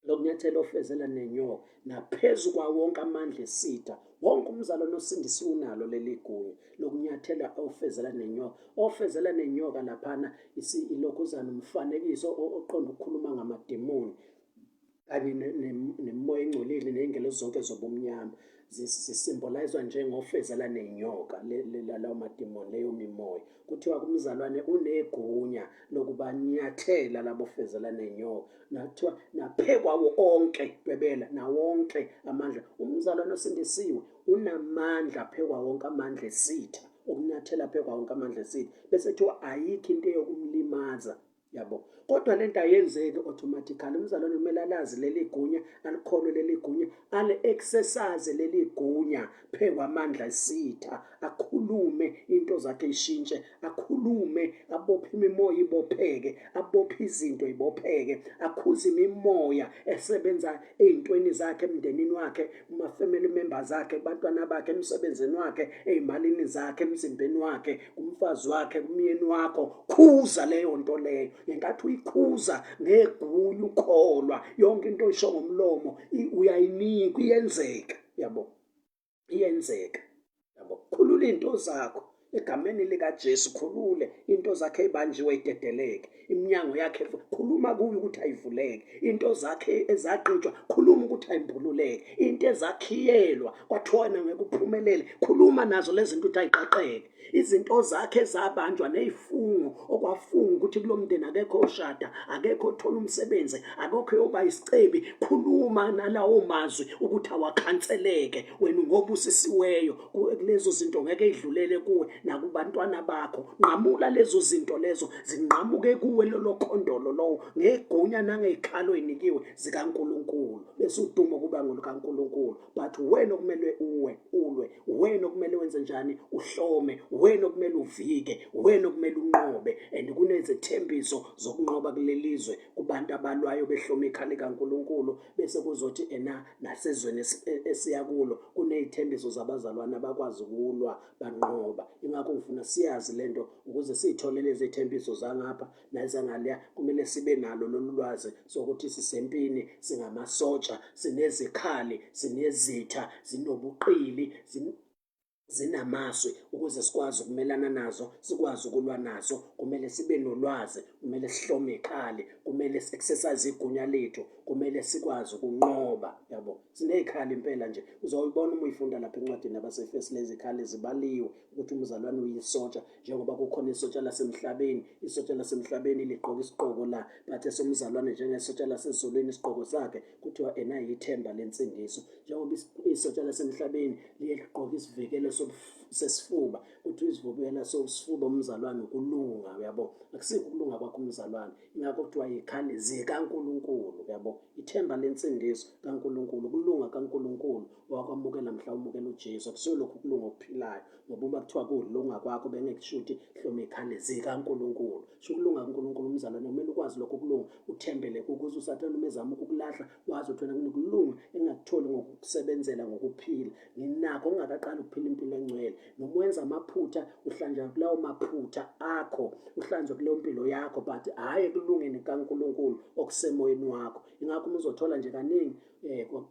lokunyathela ofezela nenyoka, naphezu kwa wonke amandla esitha. Wonke umzalwane osindisiwe unalo leli gunya lokunyathela ofezela nenyoka. Ofezela nenyoka laphana ilokhuzana umfanekiso oqonda ukukhuluma ngamademoni kanye nemoya engcolile ney'ngelosi zonke zobumnyama. Zisymbolizwa njengofezela nenyoka lawo mademoni, leyo mimoya. Kuthiwa kumzalwane unegunya lokubanyathela labo fezela nenyoka. Nathiwa naphekwawo onke, bebela, na wonke amandla. Umzalwane osindisiwe unamandla phekwa wonke amandla esitha, ukunyathela phekwa wonke amandla esitha. Bese kuthiwa ayikho into yokumlimaza, yabo. Kodwa lento ayenzeki automatically. Umzalwane kumele alazi leli gunya, alikholwe leli gunya, ale-exercise leli gunya phekwa amandla esitha, akhulume into zakhe ishintshe, akhulume, abophe imimoya ibopheke, abophe izinto ibopheke, akhuze imimoya esebenza ey'ntweni zakhe, emndenini wakhe, kuma-family members akhe, kubantwana bakhe, emsebenzini wakhe, ey'malini zakhe, emzimbeni wakhe, kumfazi wakhe, kumyeni wakho. Khuza leyo nto leyo. Ngenkathi uyikhuza ngegunya, ukholwa, yonke into oyisho ngomlomo uyayinika, iyenzeka, yabo. Iyenzeka, yabo. Khulula into zakho egameni likaJesu, khulule into zakhe ebanjiwe idedeleke, iminyango yakhe khuluma kuyo ukuthi ayivuleke, into zakhe ezaqitshwa khuluma ukuthi ayimbululeke, into ezakhiyelwa kwathiwa ngeke uphumelele khuluma nazo lezi zinto ukuthi ayiqaqeke. Izinto zakhe zabanjwa nezifungo okwafunga ukuthi kulo mndeni akekho oshada, akekho othola umsebenzi, akekho yoba isicebi. Khuluma nalawo mazwi ukuthi awakhanseleke. Wena ngobusisiweyo kulezo zinto ngeke idlulele kuwe nakubantwana bakho. Nqamula lezo zinto lezo, zinqamuke kuwe lolo khondolo lowo ngegunya nangezikhalo oyinikiwe zikaNkulunkulu. Bese udumo kuba ngolukaNkulunkulu. But wena okumele ulwe, wena okumele wenze njani, uhlome, wena okumele uvike, wena okumele unqobe. And kunezithembiso zokunqoba kulelizwe kubantu abalwayo behloma ikhali kaNkulunkulu. Bese kuzothi nasezweni esiya kulo kunezithembiso zabazalwane abakwazi ukulwa banqoba. Ingakho ngifuna siyazi lento ukuze siyithole lezi zithembiso zangapha nezangaleya. Kumele sibe nalo lolu lwazi sokuthi sisempini, singamasotsha, sinezikhali, sinezitha, zinobuqili, zinamazwi ukuze sikwazi ukumelana nazo, sikwazi ukulwa nazo. Kumele sibe nolwazi, kumele sihlome ikhali, kumele si-exercise igunya lethu, kumele sikwazi ukunqoba. Yabo, sinezikhali impela nje. Uzoyibona uma uyifunda lapha encwadini yabaseFesi, lezi khali zibaliwe ukuthi umzalwane uyisotsha, njengoba kukhona isotsha lasemhlabeni. Isotsha lasemhlabeni ligqoka isigqoko la, bathe somzalwane njengesotsha lasezulwini isigqoko sakhe kuthiwa yithemba lensindiso. Njengoba isotsha lasemhlabeni liye ligqoka isivikelo sesifuba, kuthiwa isivikelo sesifuba umzalwane ukulunga. Uyabo, akusikho ukulunga kwakho umzalwane, ingakho kuthiwa yikhali zikaNkulunkulu. Uyabo, ithemba lensindiso kaNkulunkulu, ukulunga kaNkulunkulu owakwamukela mhla umukela uJesu. Akusiyo lokhu kulunga okuphilayo, ngoba uma kuthiwa kulunga kwakho bengeke kusho ukuthi hloma ikhali zikaNkulunkulu. Sho ukulunga kaNkulunkulu umzalwane, kumele ukwazi lokho kulunga, uthembele ukuze usathane uma ezama ukukulahla, wazi ukuthi wena kunokulunga engakutholi ngokusebenzela ngokuphila. Nginakho ungakaqali ukuphila impilo engcwele, noma wenza amaphutha uhlanjwa kulawo maphutha akho, uhlanjwe kuleyo mpilo yakho, but hhayi ekulungeni kaNkulunkulu okusemoyeni wakho. Ingakho uma uzothola nje kaningi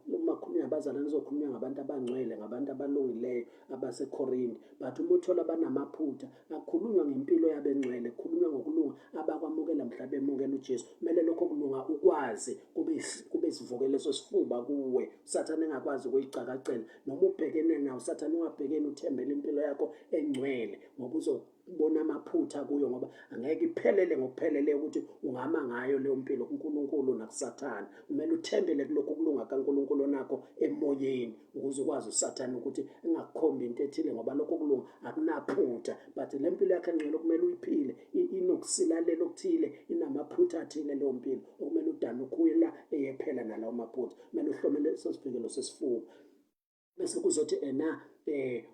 uma kukhulunywa abazalwane kuzokhulunywa ngabantu abangcwele, ngabantu abalungileyo abaseKorinte. But uma uthola banamaphutha, akukhulunywa ngempilo yabo engcwele, kukhulunywa ngokulunga abakwamukela mhla bemukela uJesu. Kumele lokho kulunga ukwazi kube isivukelo sesifuba kuwe, usathane engakwazi ukuyicakacela. Noma ubhekene nawo, usathane ungabhekeni, uthembele impilo yakho engcwele, ngoba uzobona amaphutha kuyo, ngoba angeke iphelele ngokuphelele ukuthi ungama ngayo leyo mpilo kuNkulunkulu nakusathane. Kumele uthembele kulokhu kulunga kaNkulunkulu nakho emoyeni, ukuze ukwazi usathane ukuthi engakukhombi into ethile, ngoba lokho kulunga akunaphutha. But le mpilo yakho engcwele kumele uyiphile, inokusilalela okuthile, inamaphutha athile leyo mpilo, okumele udane ukuwela eyephela nalawo maphutha. Kumele uhlomele leso sivikelo sesifuba, bese kuzothi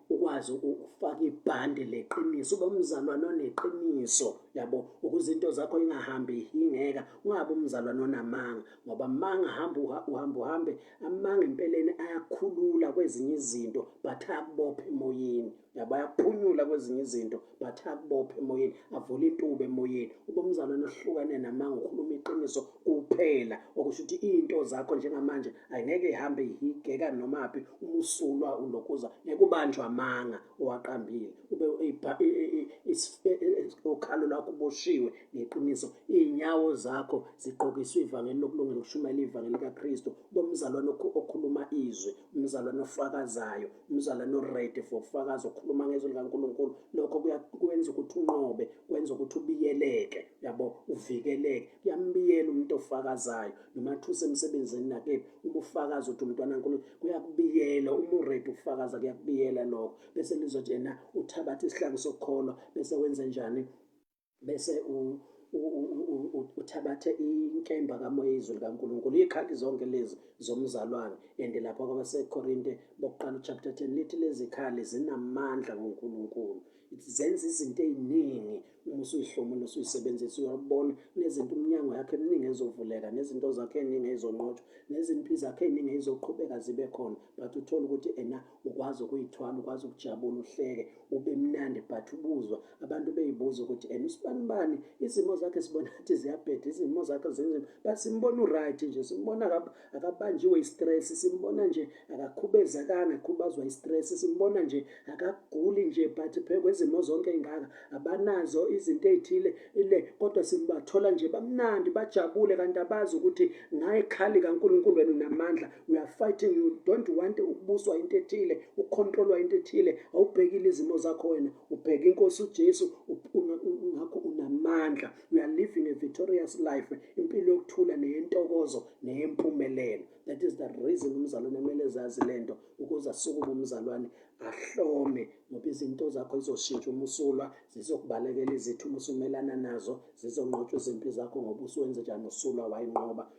ukwazi ukufaka ibhande leqiniso, ube umzalwane oneqiniso. Yabo, ukuze into zakho ingahambi ihingeka, ungabe umzalwane onamanga, ngoba amanga uhambe amanga empeleni ayakhulula kwezinye izinto but ayakubopha emoyeni. Yabo, ayakuphunyula kwezinye izinto but ayakubopha emoyeni, avula intuba emoyeni. Ube umzalwane ohlukane namanga, ukhuluma iqiniso kuphela, okusho ukuthi into zakho njengamanje ayingeke ihambe ihigeka nomaphi. Umusulwa ulokuza nekubanjwa amanga owaqambile, ube ukhalo lwakho uboshiwe ngeqiniso, iy'nyawo zakho zigqokiswe ivangeli lokulungela ukushumayela ivangeli likaKristu. Ube umzalwane okhuluma izwi, umzalwane ofakazayo, umzalwane o-ready for ukufakaza, ukukhuluma ngezwi likaNkulunkulu. Lokho kwenza ukuthi unqobe, kwenza ukuthi ubiyeleke. Yabo, uvikeleke. Kuyambiyela umuntu ofakazayo, noma kuthiwa usemsebenzini nakephi, uma ufakaza ukuthi umntwana kaNkulunkulu, kuyakubiyela. Uma uredi ukufakaza kuyakubiyela lokho. Bese lizothi uthabathe isihlangu sokukholwa, bese wenze njani? Bese uthabathe inkemba kamoya izwi likaNkulunkulu, ikhali zonke lezi zomzalwane. And lapho kwabaseKorinte bokuqala chapter 10 lithi lezi khali zinamandla ngoNkulunkulu, zenza izinto ey'ningi. Uma usuyihlomula usuyisebenzisa, uyabona nezinto umnyango yakhe eminingi ezovuleka, nezinto zakhe ey'ningi ey'zonqotshwa, nezimpi zakhe ey'ningi ey'zoqhubeka zibe khona. But uthole ukuthi ukwazi ukuyithwala, ukwazi ukujabula, uhleke, ube mnandi. But ubuzwa abantu beyibuza ukuthi usibanibani, izimo zakhe sibona ukuthi ziyabheda, izimo zakhe zinzima, but simbona u-right nje, simbona akabanjiwe i-stress, simbona nje akakhubezekanga, akhubazwa i-stress, simbona nje akaguli nje. But kwezimo zonke ey'ngaka abanazo izinto ey'thile kodwa sibathola nje bamnandi, bajabule, kanti abazi ukuthi ngayikhali kaNkulunkulu wena unamandla. We are fighting, you don't want ukubuswa into ethile, ukukhontrolwa into ethile. Awubhekile izimo zakho wena, ubheka inkosi uJesu, ngakho unamandla. We are living a victorious life, impilo yokuthula neyentokozo neyempumelelo. That is the reason umzalwane kumele zazi lento, ukuze asukume umzalwane ahlome, ngoba izinto zakho zizoshintsha uma usulwa, zizokubalekela izithu uma usumelana nazo, zizonqotshwa izimpi zakho, ngoba usuwenze njani? Usulwa wayinqoba.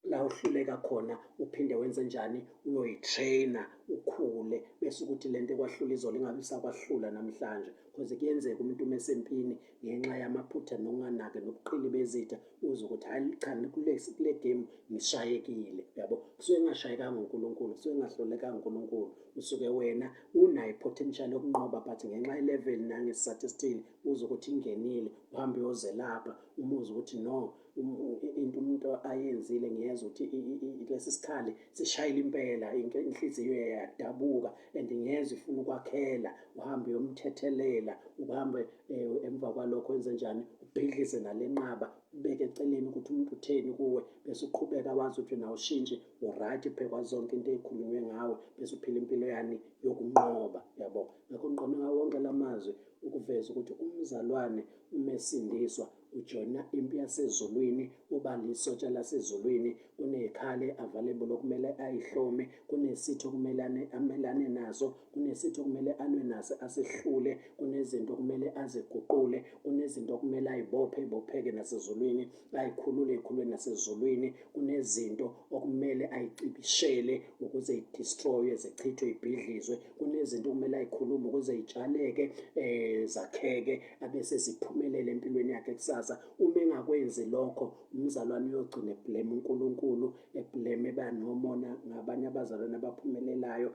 La uhluleka khona uphinde wenze njani? Uyoyitraina, ukhule, bese ukuthi lento ekwahlula izolo ingabe isakwahlula namhlanje. Because kuyenzeka umuntu uma esempini ngenxa yamaphutha nokunganaki nobuqili bezitha, uze ukuthi hayi cha, kule game ngishayekile. Yabo, kusuke ngashayekanga uNkulunkulu, kusuke ngahlulekanga uNkulunkulu. Usuke wena unayo i-potential yokunqoba, but ngenxa ye-level nangesizathu esithile uze ukuthi ingenile uhambe uyozelapha, uma uze ukuthi no into umuntu ayenzile ngiyeza ukuthi lesi sikhali sishayile impela, inhliziyo yadabuka and ngiyeza ifuna ukwakhela, uhambe uyomthethelela, uhambe emva kwalokho wenze njani, ubhidlize nalenqaba, ubeke eceleni ukuthi umuntu utheni kuwe, bese uqhubeka wazi ukuthi nawe ushintshe u-right phekwa zonke into ey'khulunywe ngawe, bese uphila impilo yani yokunqoba, yabo. Ngakho ngiqonde ngawo wonke la mazwi ukuveza ukuthi umzalwane uma esindiswa ujoyina impi yasezulwini, uba lisotsha lasezulwini, kuney'khali available okumele ayihlome, kunesitho okumele amelane nazo, kunesitho okumele alwe nazo asihlule, kunezinto okumele aziguqule, kunezinto okumele ay'bopheke nasezulwini, ay'khulule ey'khulweni nasezulwini, kunezinto okumele ay'cibishele ukuze y'destroywe, zichithwe, y'bhidlizwe, kunezinto okumele ay'khulume ukuze y'tshaleke, zakheke, abese ziphumelele empilweni yakhe kusasa. Uma engakwenzi lokho, umzalwane uyogcina eblame uNkulunkulu, eblame banomona ngabanye abazalwane abaphumelelayo,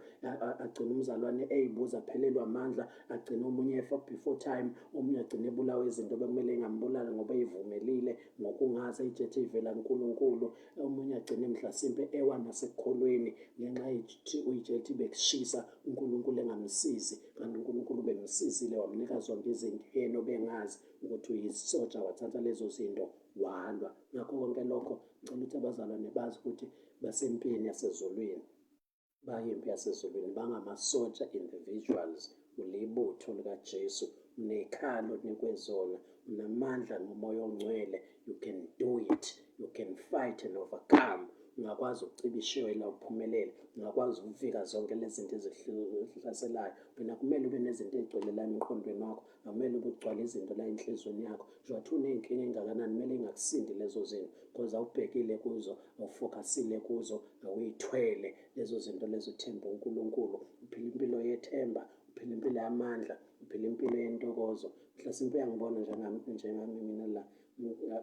agcina umzalwane ey'buza aphelelwa amandla, agcina omunye efa before time, omunye agcine ebulawa izinto bekumele engambulala ngoba ey'vumelile ngokungazi ey'jethe ey'vela kuNkulunkulu, omunye agcine mhlasimpe ewa nasekukholweni ngenxa uy'tshela ukuthi bekushisa uNkulunkulu engamsizi, kanti uNkulunkulu bemsizile wamnika zonke izinto yena obengazi ukuthi uyisotsha, wathatha lezo zinto walwa. Ngakho konke lokho ngicela ukuthi abazalwane bazi ukuthi basempini yasezulwini, bayimpi yasezulwini, bangamasotsha individuals, ulibutho likaJesu, unekhalo onikwe zona, unamandla ngomoya ongcwele, you can do it, you can fight and overcome. Ungakwazi ukucibishela uphumelele, ungakwazi ukuvika zonke lezi zinto ezihlaselayo. Wena kumele ube nezinto ey'gcwele la emqondweni wakho, akumele ube ugcwale izinto la enhlizweni yakho. Njengoba uney'nkinga engakanani, kumele ingakusindi lezo zinto, because awubhekile kuzo, awufokasile kuzo, awuy'thwele lezo zinto lezo, uthemba uNkulunkulu, uphila impilo yethemba, uphila impilo yamandla, uphila impilo yentokozo. Mhlasimpe uyangibona njengami mina la,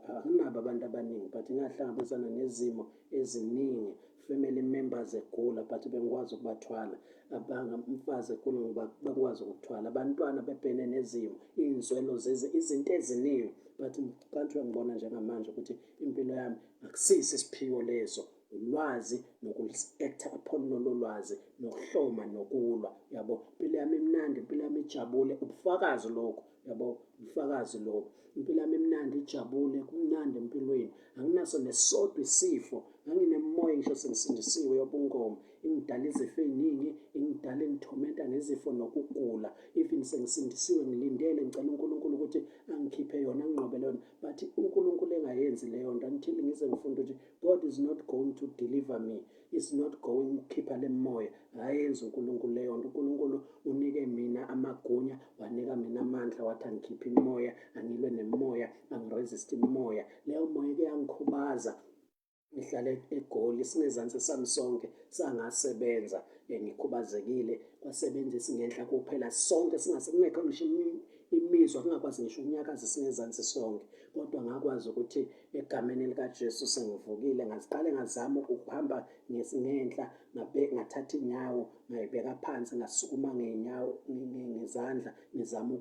akunabo abantu abaningi but ngahlangabezana nezimo eziningi, family members egula but bengikwazi ukubathwala, umfazi egula ngoba bekwazi ukuthwala, abantwana bebhene nezimo, iy'nswelo izinto eziningi, but kanti uyangibona njengamanje ukuthi impilo yami akusisi isiphiwo lezo, ulwazi noku-acta upon lolo lwazi, nokuhloma nokulwa, yabo. Impilo yami imnandi, impilo yami ijabule, ubufakazi lokho, yabo, ubufakazi lokho. Impilo yami imnandi ijabule, kumnandi empilweni, anginaso nesodwa isifo, anginemoya ngisho sengisindisiwe yobungoma, ingidala izifo ey'ningi, ingidala ingithomenta nezifo nokugula, even sengisindisiwe ngilindele ngicela uNkulunkulu ukuthi angikhiphe yona, anginqobele yona, but uNkulunkulu engayenzi leyo nto until ngize ngifunde ukuthi God is not going to deliver me, is not going ukukhipha le moya, ayenzi uNkulunkulu leyo nto. uNkulunkulu unike mina amagunya, wanika mina amandla, wathi angikhiphe imimoya, angilwe nemimoya, angiresiste imimoya. Leyo moya ke yangikhubaza, ngihlale eGoli, singezansi sami sonke sangasebenza, ngikhubazekile, kwasebenza isingenhla kuphela, sonke kungekho ngisho imizwa, ngingakwazi ngisho ukunyakaza singezansi sonke, kodwa ngakwazi ukuthi egameni likaJesu sengivukile, ngaziqale ngazama ukuhamba ngenhla, ngathatha inyawo ngayibeka phansi, ngasukuma ngey'nyawo ngezandla, ngizama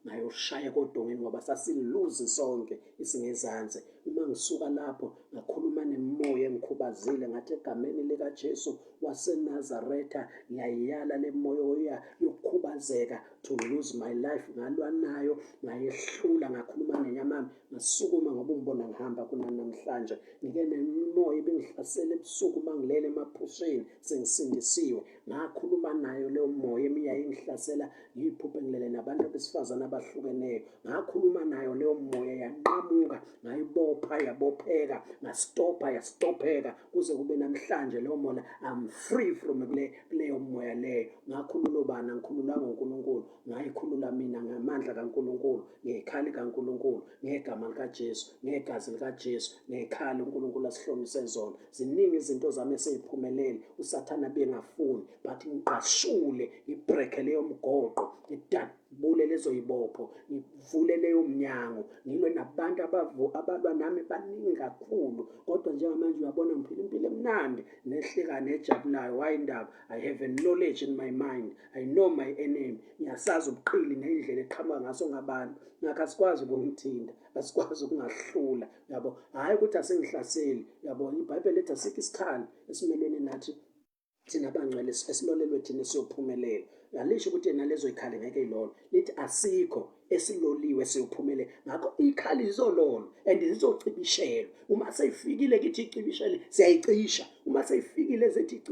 ngayoshaya kodongeni ngoba sasiluzi sonke isingezansi. Uma ngisuka lapho ngakhuluma nemimoya engikhubazile, ngathi egameni likaJesu waseNazaretha ngiyayiyala le moya yokukhubazeka, to lose my life, ngalwa nayo, ngayehlula, ngakhuluma nenyama yami, ngasukuma ngoba ungibona ngihamba kunanamhlanje. Ngike nemimoya ibingihlasela ebusuku uma ngilele emaphusheni sengisindisiwe, ngakhuluma nayo leyo moya eyayingihlasela yiphupho ngilele nabantu besifazane abahlukeneyo, ngakhuluma nayo leyo moya, yanqamuka, ngayibopha, yabopheka, ngastopha, yastopheka, kuze kube namhlanje leyo moya I'm free from leyo moya leyo. Ngakhulula ubani? Angikhululanga uNkulunkulu, ngayikhulula mina ngamandla kaNkulunkulu, ngekhali kaNkulunkulu, ngegama likaJesu, ngegazi likaJesu, ngekhali uNkulunkulu asihlomise zona. Ziningi izinto zami esey'phumelele, usathana bengafuni, but ngiqashule, ngibrekhe leyo mgoqo, ngibule lezo yibopho, ngivule leyo mnyango, ngilwe nabantu abalwa nami baningi kakhulu. Kodwa njengamanje uyabona ngiphila impilo emnandi nehleka nejabulayo. Why indaba? I have a knowledge in my mind. I know my enemy. Ngiyasazi ubuqili nendlela eqhamuka ngaso ngabantu. Ngakho asikwazi ukungithinta, asikwazi ukungahlula, yabo. Hhayi ukuthi asengihlaseli, yabo. iBhayibheli lithi asikho isikhali esimelene nathi thina bangcwele esilolelwe thina siyophumelela. Alisho ukuthi nalezo ikhali ngeke ilolo, lithi asikho esiloliwe siyophumelela. Ngakho ikhali lizololo and lizocibishelwa. Uma seyifikile kithi icibishele siyayicisha. Uma seyifikile zethi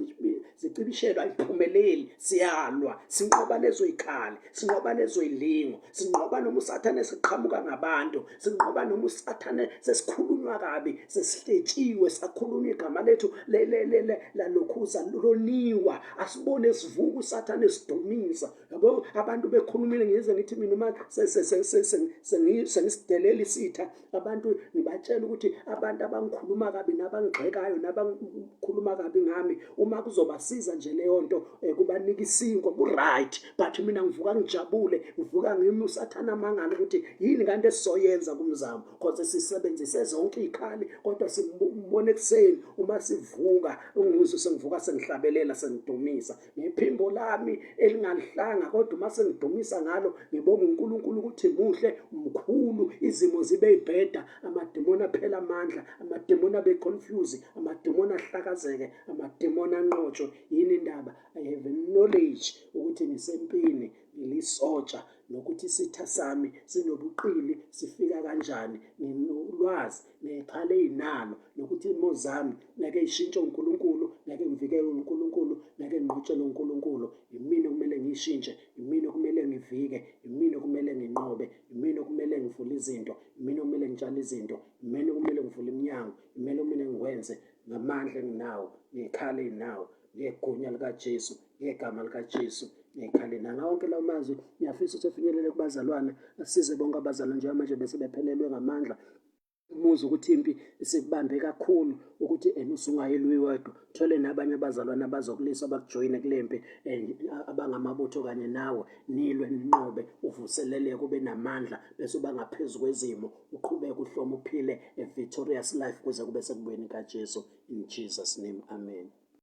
zicibishelwa ayiphumeleli, siyalwa, sinqoba lezo ikhali, sinqoba lezo ilingo, sinqoba noma usathane esiqhamuka ngabantu, sinqoba noma usathane sesikhulunywa kabi, sesihletshiwe, sakhulunywa igama lethu lalokhuza loniwa, asibone sivuka usathane sidumisa. Yabo abantu bekhulumile ngize ngithi mina uma sengisidelela isitha abantu ngibatshela ukuthi abantu abangikhuluma kabi nabangigxekayo nabangikhuluma kabi ngami, uma kuzobasiza nje leyo nto kubanika isinkwa ku-right, but mina ngivuka ngijabule, ngivuka ngimi usathana amangala ukuthi yini kanti esizoyenza kumzamo, because sisebenzise zonke ikhali. Kodwa simbone ekuseni uma sivuka ungizwe sengivuka sengihlabelela sengidumisa ngephimbo lami elingalihlanga, kodwa uma sengidumisa ngalo ngibonga uNkulunkulu ukuthi muhle, mkhulu, izimo zibe ibheda, amademoni aphela amandla, amademoni abe confuse, amademoni ahlakazeke, amademoni anqotshwe. Yini indaba? I have a knowledge ukuthi ngisempini, ngilisotsha, nokuthi isitha sami sinobuqili sifika kanjani, nginolwazi nekhale eyinalo, nokuthi imo zami ngeke ishintshe uNkulunkulu, ngeke ngivikele uNkulunkulu, ngeke nginqotshele uNkulunkulu. Yimina kumele ngiyishintshe, yimina kumele ngivike, yimina kumele nginqobe, yimina kumele ngivule izinto, yimina kumele ngitshale izinto, yimina kumele ngivule iminyango, yimina kumele ngikwenze ngamandla enginawo, ngekhali enginawo, ngegunya likaJesu, ngegama likaJesu. Ngekhali nawo wonke lawo mazwi ngiyafisa ukuthi efinyelele kubazalwane, asize bonke abazalwane njengamanje bese bephelelwe ngamandla. Umuzwa ukuthi impi isikubambe kakhulu ukuthi usungayelwi wedwa, thole nabanye abazalwane abazokulisa bakujoyine kulempi abangamabutho kanye nawe, nilwe ninqobe, uvuseleleke, ube namandla, bese uba ngaphezu kwezimo, uqhubeke uhlome uphile a victorious life kuze kube sekubuyeni kaJesu. In Jesus name, amen.